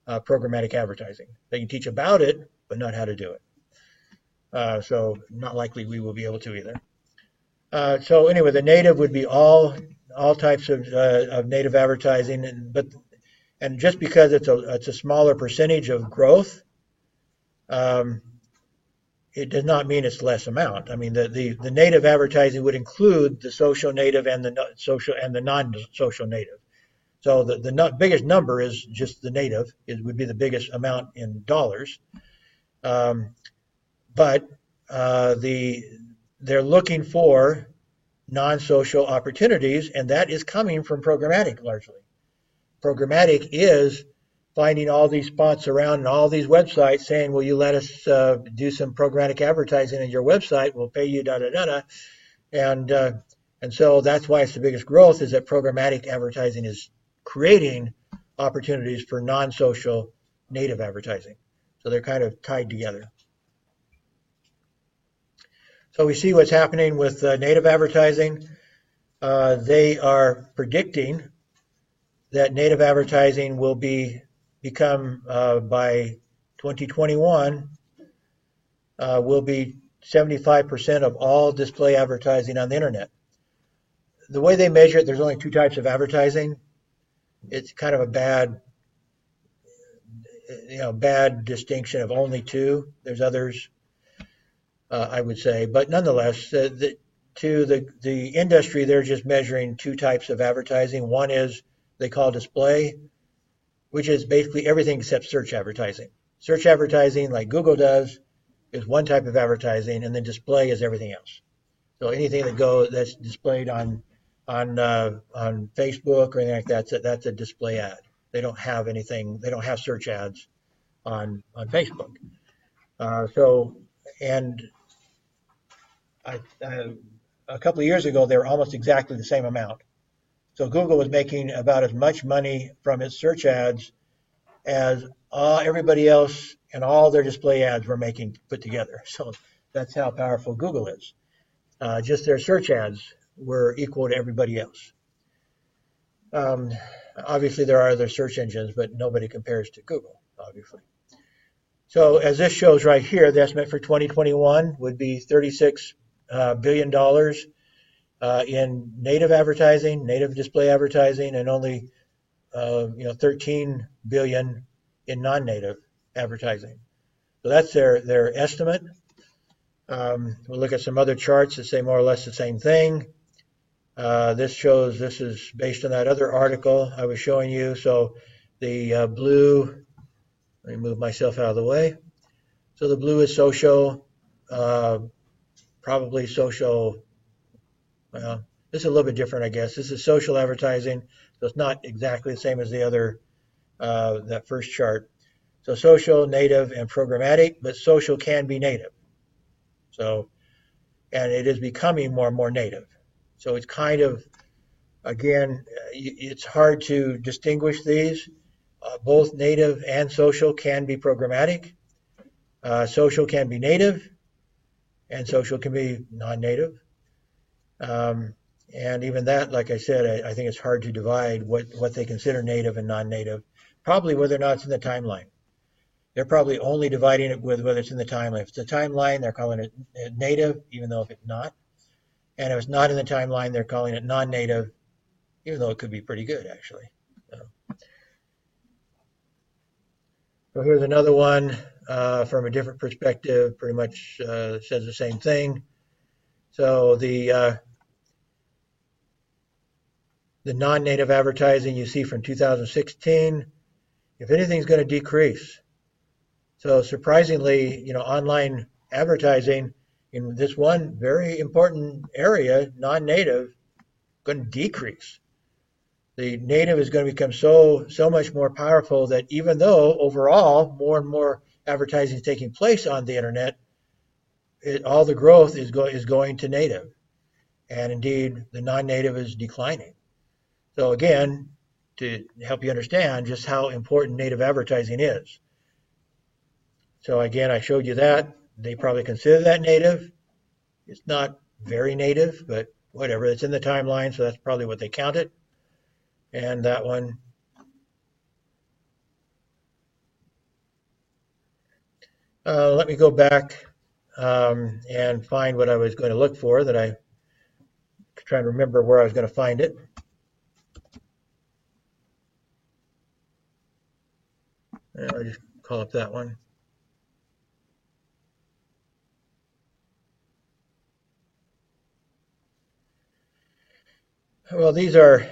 programmatic advertising. They can teach about it, but not how to do it. So not likely we will be able to either. So anyway, the native would be all types of native advertising, and just because it's a smaller percentage of growth, it does not mean it's less amount. I mean, the native advertising would include the social native and the social and the non-social native. So the biggest number is just the native. It would be the biggest amount in dollars, but they're looking for non-social opportunities, and that is coming from programmatic largely. Programmatic is finding all these spots around and all these websites saying, will you let us do some programmatic advertising on your website? We'll pay you da-da-da-da. And so that's why it's the biggest growth, is that programmatic advertising is creating opportunities for non-social native advertising. So they're kind of tied together. So we see what's happening with native advertising. They are predicting that native advertising will become by 2021 will be 75% of all display advertising on the internet. The way they measure it, there's only two types of advertising. It's kind of a bad distinction of only two. There's others, I would say, but nonetheless, to the industry, they're just measuring two types of advertising. One is they call display, which is basically everything except search advertising. Search advertising, like Google does, is one type of advertising, and then display is everything else. So anything that's displayed on Facebook or anything like that, that's a display ad. They don't have anything. They don't have search ads on Facebook. A couple of years ago, they were almost exactly the same amount. So Google was making about as much money from its search ads as everybody else and all their display ads were making put together. So that's how powerful Google is. Just their search ads were equal to everybody else. Obviously, there are other search engines, but nobody compares to Google, obviously. So as this shows right here, the estimate for 2021 would be $36 billion in native advertising, native display advertising, and only 13 billion in non-native advertising. So that's their estimate. We'll look at some other charts that say more or less the same thing. This is based on that other article I was showing you. So the blue, let me move myself out of the way. So the blue is social, uh, probably social. Well, this is a little bit different, I guess. This is social advertising, so it's not exactly the same as the other that first chart. So social, native, and programmatic, but social can be native. So, and it is becoming more and more native. So it's kind of, again, it's hard to distinguish these. Both native and social can be programmatic. Social can be native, and social can be non-native. Um, and even that, like I said, I think it's hard to divide what they consider native and non-native. Probably whether or not it's in the timeline. They're probably only dividing it with whether it's in the timeline. If it's a timeline, they're calling it native, even though if it's not. And if it's not in the timeline, they're calling it non-native, even though it could be pretty good, actually. So, so here's another one from a different perspective, pretty much says the same thing. So the non-native advertising you see from 2016, if anything, is going to decrease. So surprisingly, online advertising in this one very important area, non-native, going to decrease. The native is going to become so much more powerful that even though overall more and more advertising is taking place on the internet, all the growth is going to native, and indeed the non-native is declining. So again, to help you understand just how important native advertising is. So again, I showed you that. They probably consider that native. It's not very native, but whatever. It's in the timeline, so that's probably what they counted. And that one. Let me go back and find what I was going to look for that I trying to remember where I was going to find it. I'll just call up that one. Well, these are,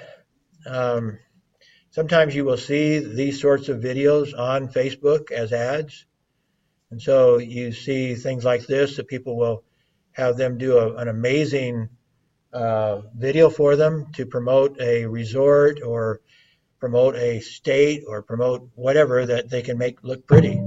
sometimes you will see these sorts of videos on Facebook as ads. And so you see things like this that people will have them do an amazing video for them to promote a resort or promote a state or promote whatever that they can make look pretty.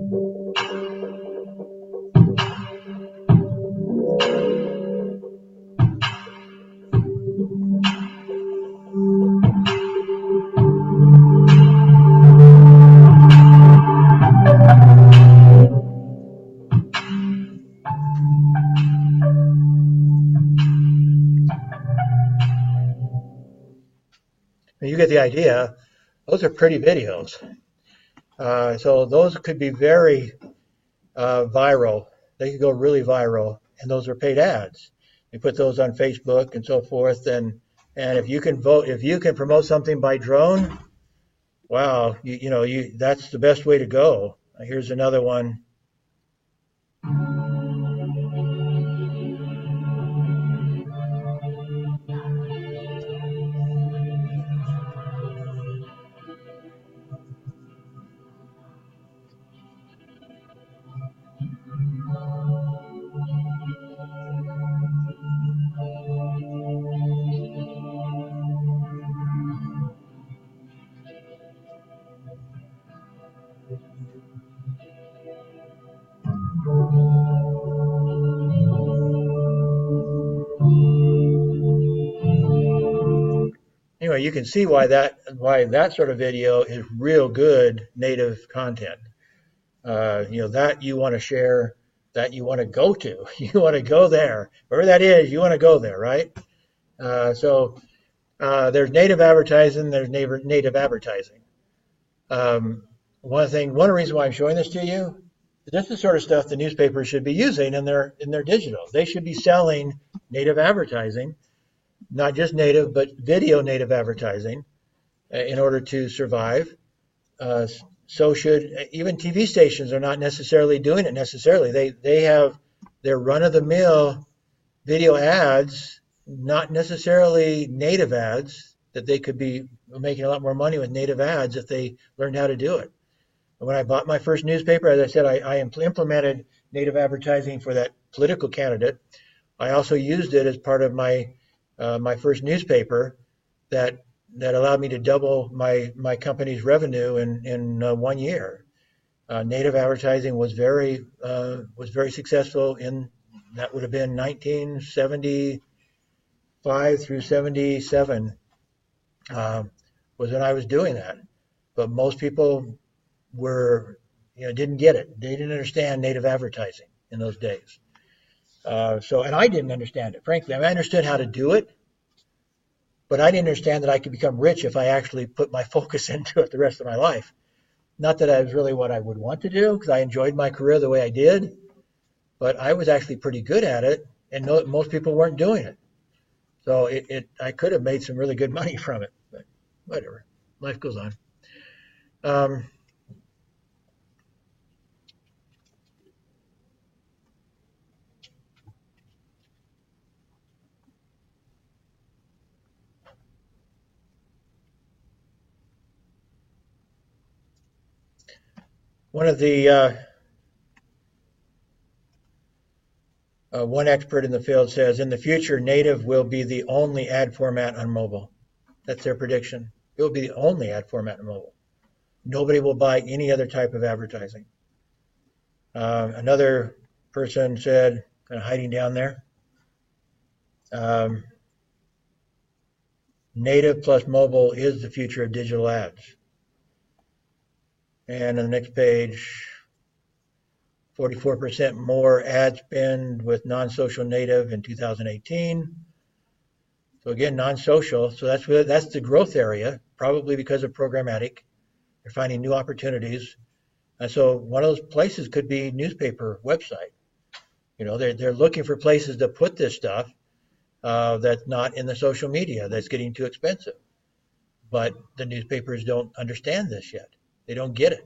You get the idea. Those are pretty videos. So those could be very viral. They could go really viral, and those are paid ads. You put those on Facebook and so forth, and if you can promote something by drone, wow, that's the best way to go. Here's another one. Anyway, you can see why that sort of video is real good native content. That you want to share, that you want to go to, you want to go there, wherever that is, you want to go there, right? So there's native advertising, there's native advertising. One reason why I'm showing this to you, this is the sort of stuff the newspapers should be using in their digital. They should be selling native advertising, not just native, but video native advertising in order to survive. So should even TV stations are not necessarily doing it necessarily. They have their run-of-the-mill video ads, not necessarily native ads, that they could be making a lot more money with native ads if they learned how to do it. When I bought my first newspaper, as I said, I implemented native advertising for that political candidate. I also used it as part of my first newspaper that allowed me to double my company's revenue in 1 year. Native advertising was very successful in that would have been 1975 through 77 was when I was doing that. But most people didn't get it. They didn't understand native advertising in those days. And I didn't understand it, frankly. I mean, I understood how to do it, but I didn't understand that I could become rich if I actually put my focus into it the rest of my life. Not that I was really what I would want to do, because I enjoyed my career the way I did, but I was actually pretty good at it, and most people weren't doing it. So I could have made some really good money from it, but whatever. Life goes on. Um, one of the one expert in the field says, in the future, native will be the only ad format on mobile. That's their prediction. It will be the only ad format on mobile. Nobody will buy any other type of advertising. Another person said, kind of hiding down there, um, native plus mobile is the future of digital ads. And on the next page, 44% more ad spend with non-social native in 2018. So again, non-social. So that's the growth area, probably because of programmatic. They're finding new opportunities. And so one of those places could be newspaper website. They're looking for places to put this stuff that's not in the social media, that's getting too expensive. But the newspapers don't understand this yet. They don't get it.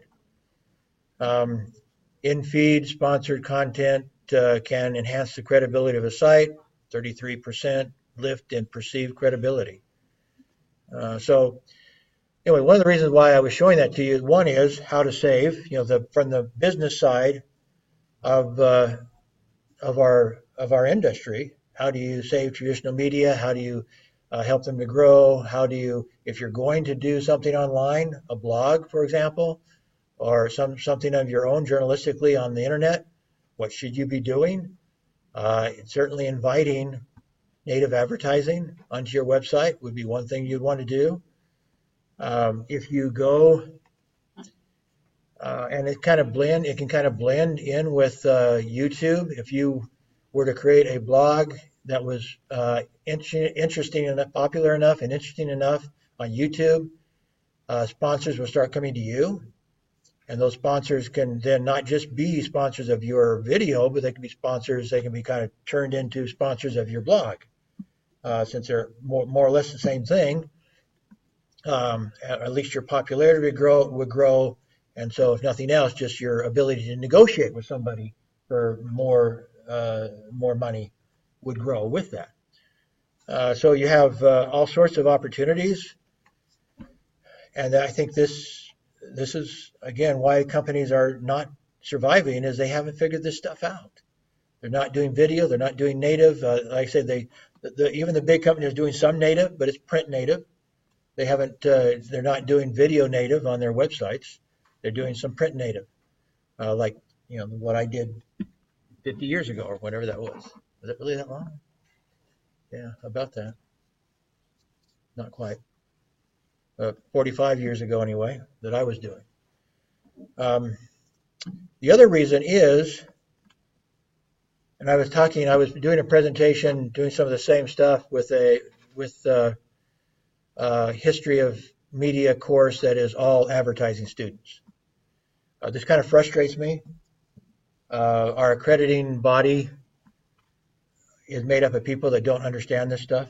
In-feed sponsored content can enhance the credibility of a site, 33% lift in perceived credibility. So anyway, one of the reasons why I was showing that to you, one is how to save, from the business side of our industry. How do you save traditional media? How do you help them to grow? How do you, if you're going to do something online, a blog, for example, or something of your own journalistically on the internet, what should you be doing? Certainly inviting native advertising onto your website would be one thing you'd want to do. If you go and it can kind of blend in with YouTube. If you were to create a blog that was interesting enough, popular enough, and interesting enough on YouTube, sponsors will start coming to you. And those sponsors can then not just be sponsors of your video, but they can be sponsors, they can be kind of turned into sponsors of your blog, since they're more or less the same thing. At least your popularity would grow. And so if nothing else, just your ability to negotiate with somebody for more money would grow with that. So you have all sorts of opportunities. And I think this is, again, why companies are not surviving, is they haven't figured this stuff out. They're not doing video. They're not doing native. Like I said, even the big company is doing some native, but it's print native. They haven't. They're not doing video native on their websites. They're doing some print native, like what I did 50 years ago or whatever that was. Was it really that long? Yeah, about that. Not quite. 45 years ago anyway, that I was doing. The other reason is, and I was doing a presentation, doing some of the same stuff with history of media course that is all advertising students. This kind of frustrates me. Our accrediting body is made up of people that don't understand this stuff.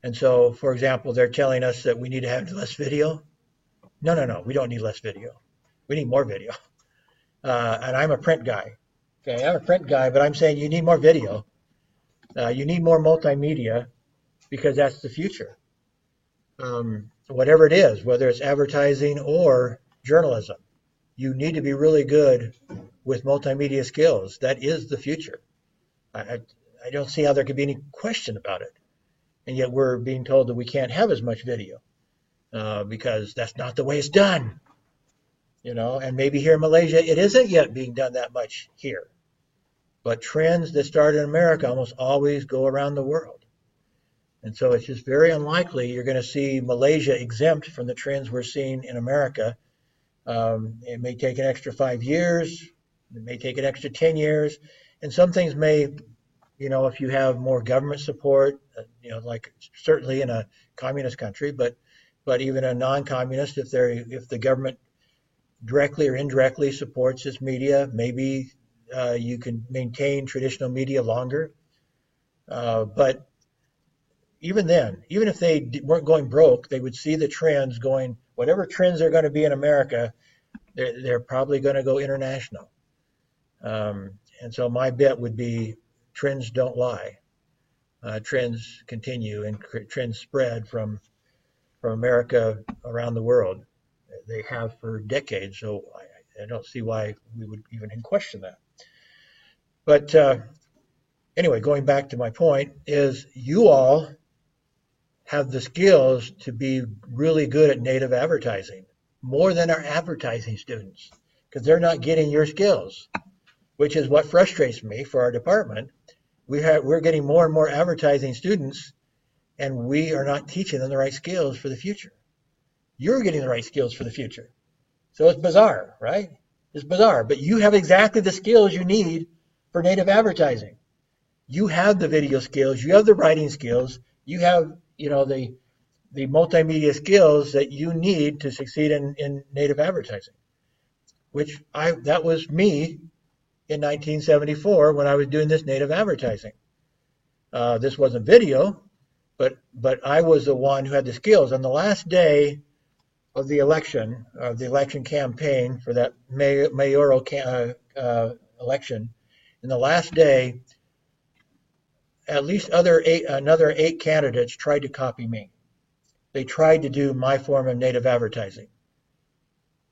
And so, for example, they're telling us that we need to have less video. No, we don't need less video. We need more video. And I'm a print guy. Okay, I'm a print guy, but I'm saying you need more video. You need more multimedia, because that's the future. Whatever it is, whether it's advertising or journalism. you need to be really good with multimedia skills. That is the future. I, I don't see how there could be any question about it. And yet we're being told that we can't have as much video because that's not the way it's done. And maybe here in Malaysia, it isn't yet being done that much here. But trends that start in America almost always go around the world. And so it's just very unlikely you're going to see Malaysia exempt from the trends we're seeing in America. It may take an extra 5 years. It may take an extra 10 years. And some things may, if you have more government support, like certainly in a communist country, but even a non-communist, if the government directly or indirectly supports this media, maybe you can maintain traditional media longer. But even then, even if they weren't going broke, they would see the trends going, whatever trends are going to be in America, they're probably going to go international. And so my bet would be trends don't lie. Trends continue and trends spread from America around the world. They have for decades, so I don't see why we would even question that. But anyway, going back to my point is you all have the skills to be really good at native advertising, more than our advertising students, because they're not getting your skills, which is what frustrates me for our department. We're getting more and more advertising students, and we are not teaching them the right skills for the future. You're getting the right skills for the future. So it's bizarre, right? It's bizarre, but you have exactly the skills you need for native advertising. You have the video skills, you have the writing skills, you have, the multimedia skills that you need to succeed in native advertising, that was me in 1974 when I was doing this native advertising. This wasn't video, but I was the one who had the skills. On the last day of the election campaign for that mayoral election, in the last day, at least another 8 candidates tried to copy me. They tried to do my form of native advertising,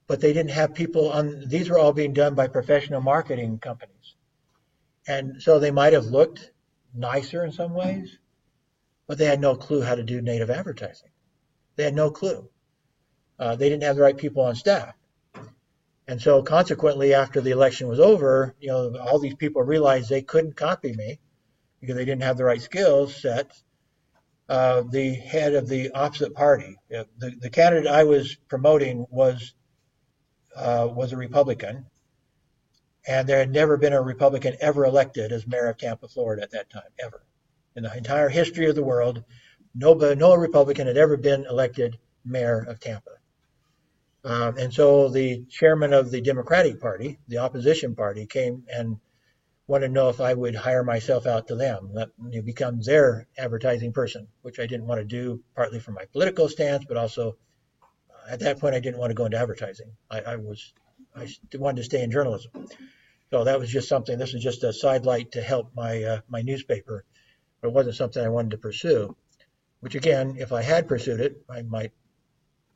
but they didn't have people on. These were all being done by professional marketing companies, and so they might have looked nicer in some ways, but they had no clue how to do native advertising. They had no clue. They didn't have the right people on staff. And so consequently, after the election was over, all these people realized they couldn't copy me because they didn't have the right skill set. The head of the opposite party, the candidate I was promoting was a Republican, and there had never been a Republican ever elected as mayor of Tampa, Florida at that time, ever. In the entire history of the world, no Republican had ever been elected mayor of Tampa. And so the chairman of the Democratic Party, the opposition party, came and wanted to know if I would hire myself out to them, become their advertising person, which I didn't want to do, partly from my political stance, but also at that point I didn't want to go into advertising. I wanted to stay in journalism. So that was just something. This was just a sidelight to help my newspaper, but it wasn't something I wanted to pursue. Which again, if I had pursued it, I might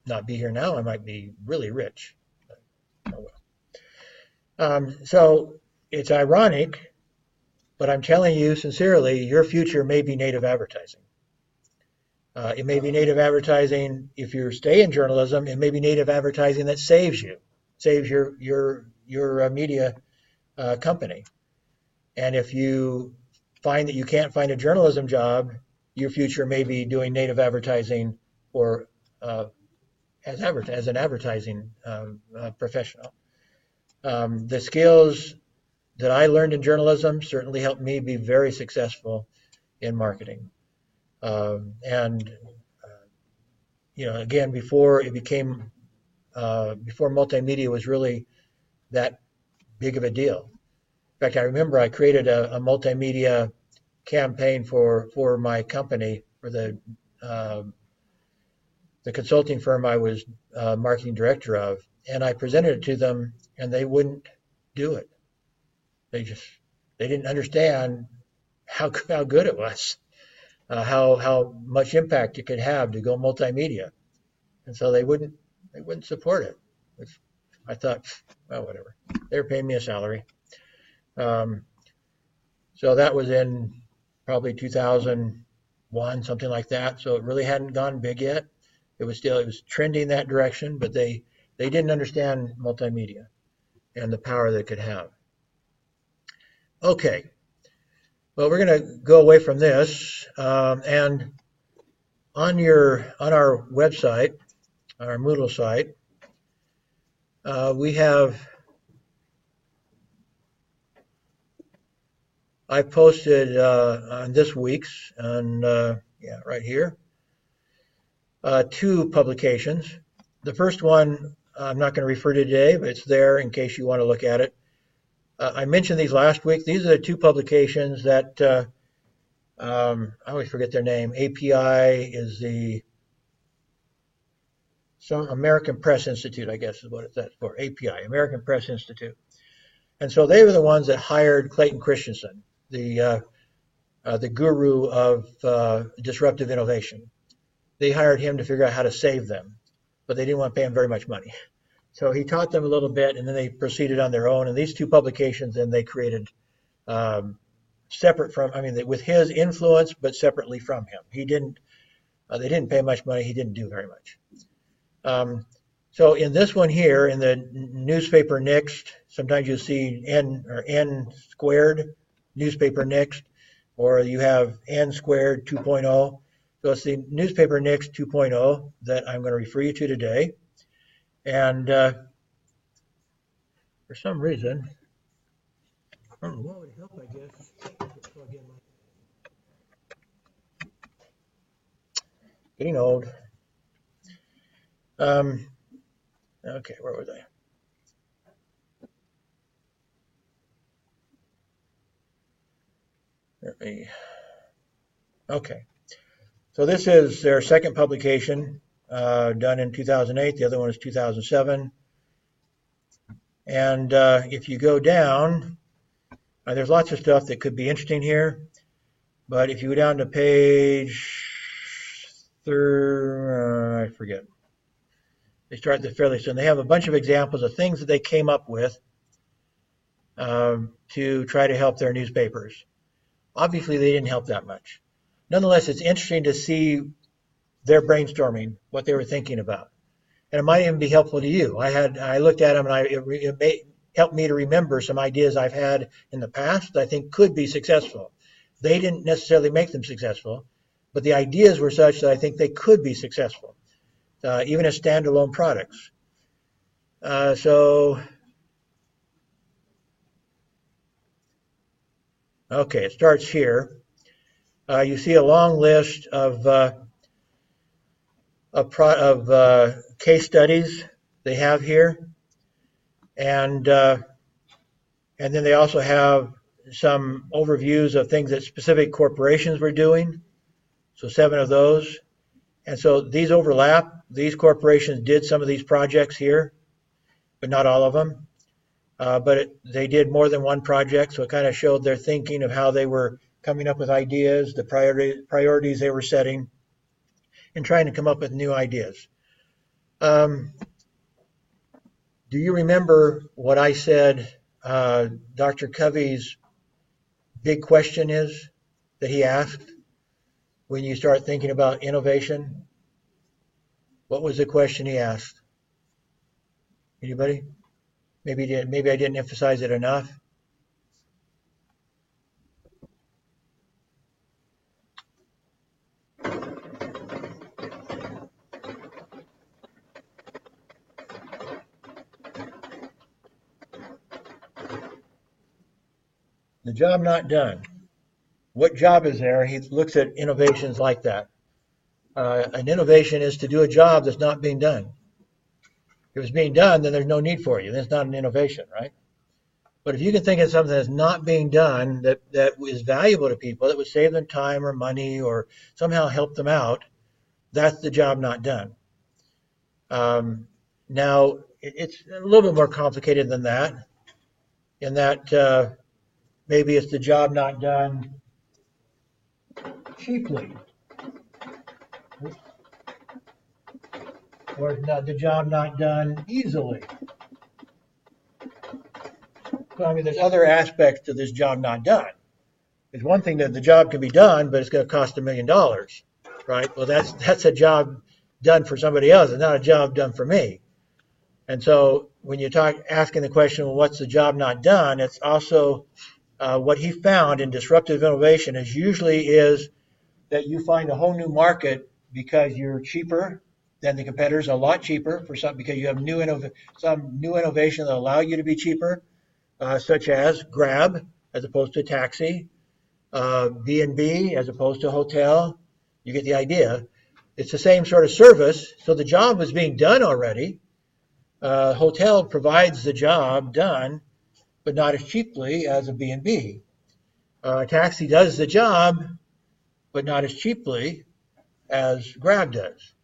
not be here now. I might be really rich. Oh well. So it's ironic, but I'm telling you sincerely, your future may be native advertising. It may be native advertising if you stay in journalism. It may be native advertising that saves your media company. And if you find that you can't find a journalism job, your future may be doing native advertising or as an advertising professional. The skills that I learned in journalism certainly helped me be very successful in marketing. Again, before multimedia was really that big of a deal. In fact, I remember I created a multimedia campaign for my company, for the consulting firm I was marketing director of, and I presented it to them, and they wouldn't do it. They didn't understand how good it was, how much impact it could have to go multimedia, and so they wouldn't support it. I thought, well, whatever. They were paying me a salary. Um, so that was in probably 2001, something like that. So it really hadn't gone big yet. It was trending that direction, but they didn't understand multimedia and the power that it could have. Okay, well, we're going to go away from this, and on our website, our Moodle site, we have I posted on this week's on yeah, right here, two publications. The first one I'm not going to refer to today, but it's there in case you want to look at it. I mentioned these last week. These are the two publications that I always forget their name. API is the some American Press Institute, I guess is what it's that for. API, American Press Institute. And so they were the ones that hired Clayton Christensen, the guru of disruptive innovation. They hired him to figure out how to save them, but they didn't want to pay him very much money. So he taught them a little bit, and then they proceeded on their own. And these two publications, then they created separate from, I mean, with his influence, but separately from him. He didn't, they didn't pay much money. He didn't do very much. So in this one here, in the newspaper next, sometimes you see N or N squared, newspaper next, or you have N squared 2.0. So it's the newspaper next 2.0 that I'm going to refer you to today. And for some reason, I don't know what would help, I guess. Getting old. Okay, where was I? Okay. So this is their second publication, done in 2008. The other one is 2007. And if you go down, there's lots of stuff that could be interesting here. But if you go down to page I forget. They start this fairly soon. They have a bunch of examples of things that they came up with to try to help their newspapers. Obviously, they didn't help that much. Nonetheless, it's interesting to see their brainstorming, what they were thinking about. And it might even be helpful to you. I looked at them, and it helped me to remember some ideas I've had in the past that I think could be successful. They didn't necessarily make them successful, but the ideas were such that I think they could be successful, even as standalone products. Okay, it starts here. You see a long list of case studies they have here, and then they also have some overviews of things that specific corporations were doing. So 7 of those, and so these overlap. These corporations did some of these projects here, but not all of them. But they did more than one project, so it kind of showed their thinking of how they were coming up with ideas, the priorities they were setting, and trying to come up with new ideas. Do you remember what I said Dr. Covey's big question is that he asked when you start thinking about innovation? What was the question he asked? Anybody? Maybe I didn't emphasize it enough. The job not done. What job is there? He looks at innovations like that. An innovation is to do a job that's not being done. If it's being done, then there's no need for you. That's not an innovation, right? But if you can think of something that's not being done that is valuable to people, that would save them time or money or somehow help them out, that's the job not done. Now, it's a little bit more complicated than that, in that maybe it's the job not done cheaply, or not the job not done easily. Well, I mean, there's other aspects to this job not done. It's one thing that the job can be done, but it's going to cost $1 million, right? Well, that's a job done for somebody else. It's not a job done for me. And so when you talk asking the question, well, what's the job not done? It's also what he found in disruptive innovation is usually is that you find a whole new market because you're cheaper than the competitors, a lot cheaper for some because you have some new innovation that allow you to be cheaper, such as Grab as opposed to taxi, B&B as opposed to hotel. You get the idea. It's the same sort of service, so the job is being done already. Hotel provides the job done, but not as cheaply as a B&B. Taxi does the job, but not as cheaply as Grab does.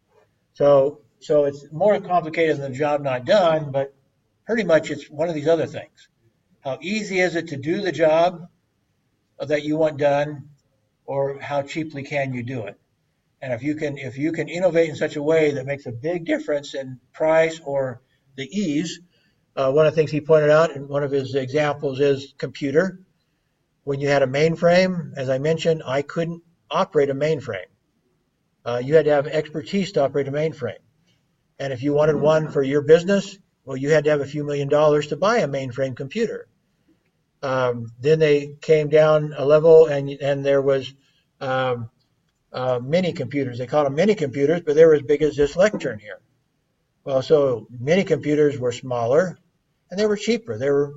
So it's more complicated than the job not done, but pretty much it's one of these other things. How easy is it to do the job that you want done, or how cheaply can you do it? And if you can innovate in such a way that makes a big difference in price or the ease, one of the things he pointed out in one of his examples is computer. When you had a mainframe, as I mentioned, I couldn't operate a mainframe. You had to have expertise to operate a mainframe. And if you wanted one for your business, well, you had to have a few $1,000,000 to buy a mainframe computer. Then they came down a level, and there was mini computers. They called them mini computers, but they were as big as this lectern here. Well, so mini computers were smaller, and they were cheaper. They were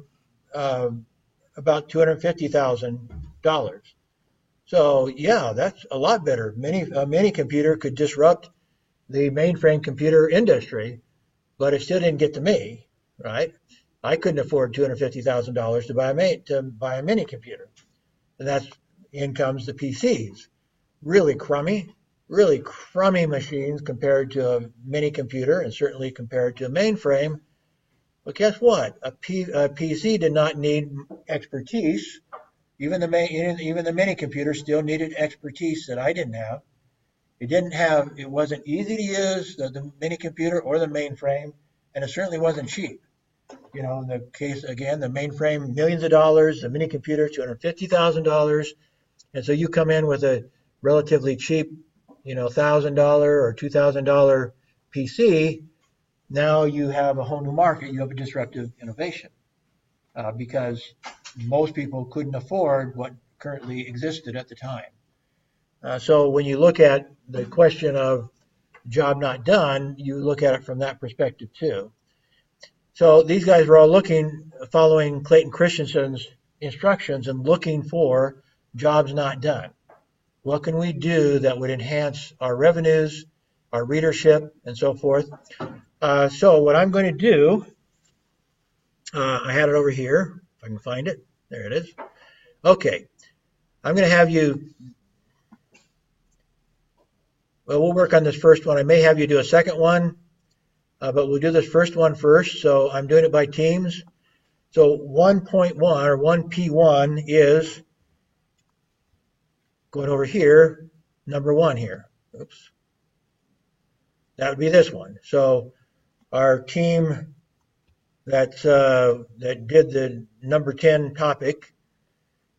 about $250,000. So yeah, that's a lot better. A mini computer could disrupt the mainframe computer industry, but it still didn't get to me, right? I couldn't afford $250,000 to buy a mini computer, and that's in comes the PCs. Really crummy machines compared to a mini computer, and certainly compared to a mainframe. But guess what? A PC did not need expertise. Even the mini computer still needed expertise that I didn't have. It wasn't easy to use, the mini computer or the mainframe, and it certainly wasn't cheap. You know, in the case, again, the mainframe, millions of dollars, the mini computer, $250,000. And so you come in with a relatively cheap, $1,000 or $2,000 PC. Now you have a whole new market. You have a disruptive innovation because most people couldn't afford what currently existed at the time. So when you look at the question of job not done, you look at it from that perspective too. So these guys were all following Clayton Christensen's instructions and looking for jobs not done. What can we do that would enhance our revenues, our readership, and so forth? So what I'm going to do, I had it over here, if I can find it. There it is. Okay. I'm going to have you, well, we'll work on this first one. I may have you do a second one, but we'll do this first one first. So I'm doing it by teams. So 1.1 or 1P1 is going over here, number 1 here. Oops. That would be this one. So our team that did the number 10 topic,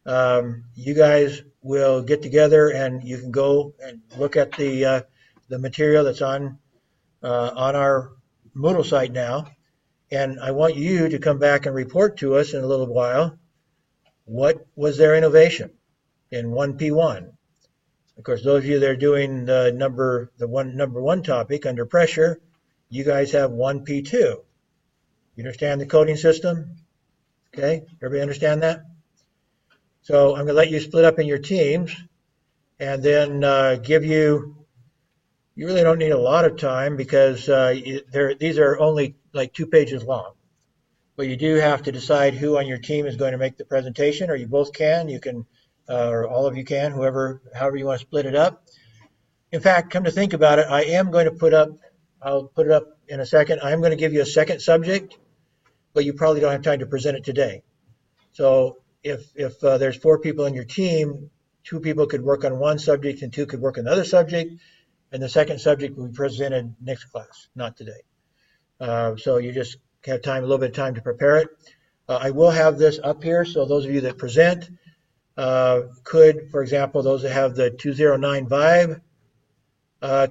you guys will get together and you can go and look at the material that's on our Moodle site now. And I want you to come back and report to us in a little while. What was their innovation in 1P1? Of course, those of you that are doing the number 1 topic, under pressure, you guys have 1P2. You understand the coding system? Okay, everybody understand that? So I'm going to let you split up in your teams and then give you really don't need a lot of time because these are only like 2 pages long. But you do have to decide who on your team is going to make the presentation, or you both can. You can, or all of you can, however you want to split it up. In fact, come to think about it, I'll put it up in a second. I'm going to give you a second subject, but you probably don't have time to present it today. So if there's 4 people in your team, 2 people could work on one subject and 2 could work on another subject, and the second subject will be presented next class, not today. So you just have a little bit of time to prepare it. I will have this up here, so those of you that present could, for example, those that have the 209 vibe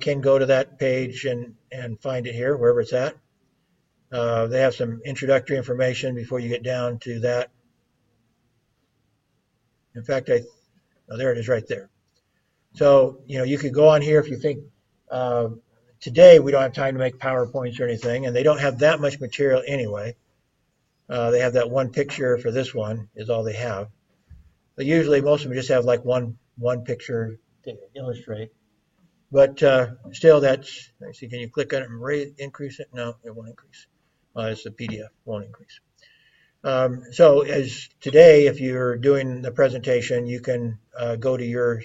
can go to that page and find it here, wherever it's at. They have some introductory information before you get down to that. In fact, oh, there it is right there. So, you could go on here if you think, today we don't have time to make PowerPoints or anything, and they don't have that much material anyway. They have that one picture for this one is all they have. But usually most of them just have like one picture to illustrate. But still, that's, let's see, can you click on it and increase it? No, it won't increase. It's a PDF, won't increase. So as today, if you're doing the presentation, you can go to yours,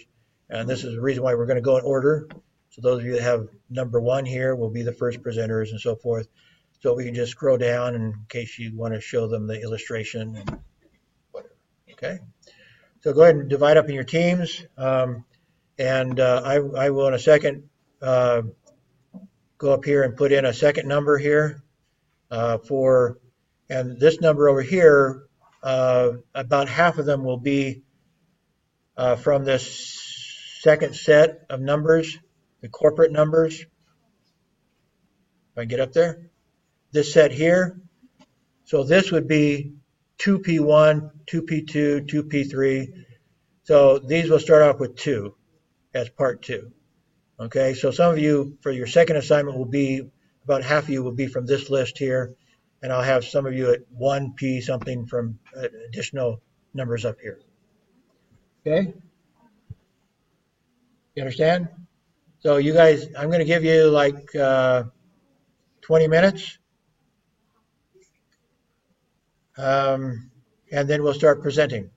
and this is the reason why we're going to go in order. So those of you that have number 1 here will be the first presenters and so forth. So we can just scroll down in case you want to show them the illustration and whatever. Okay. So go ahead and divide up in your teams. And I will in a second go up here and put in a second number here and this number over here, about half of them will be from this second set of numbers, the corporate numbers. If I get up there, this set here. So this would be 2P1, 2P2, 2P3. So these will start off with 2 as part 2. Okay, so some of you, for your second assignment, will be, about half of you will be from this list here, and I'll have some of you at 1P something from additional numbers up here. Okay? You understand? So you guys, I'm going to give you like 20 minutes, and then we'll start presenting.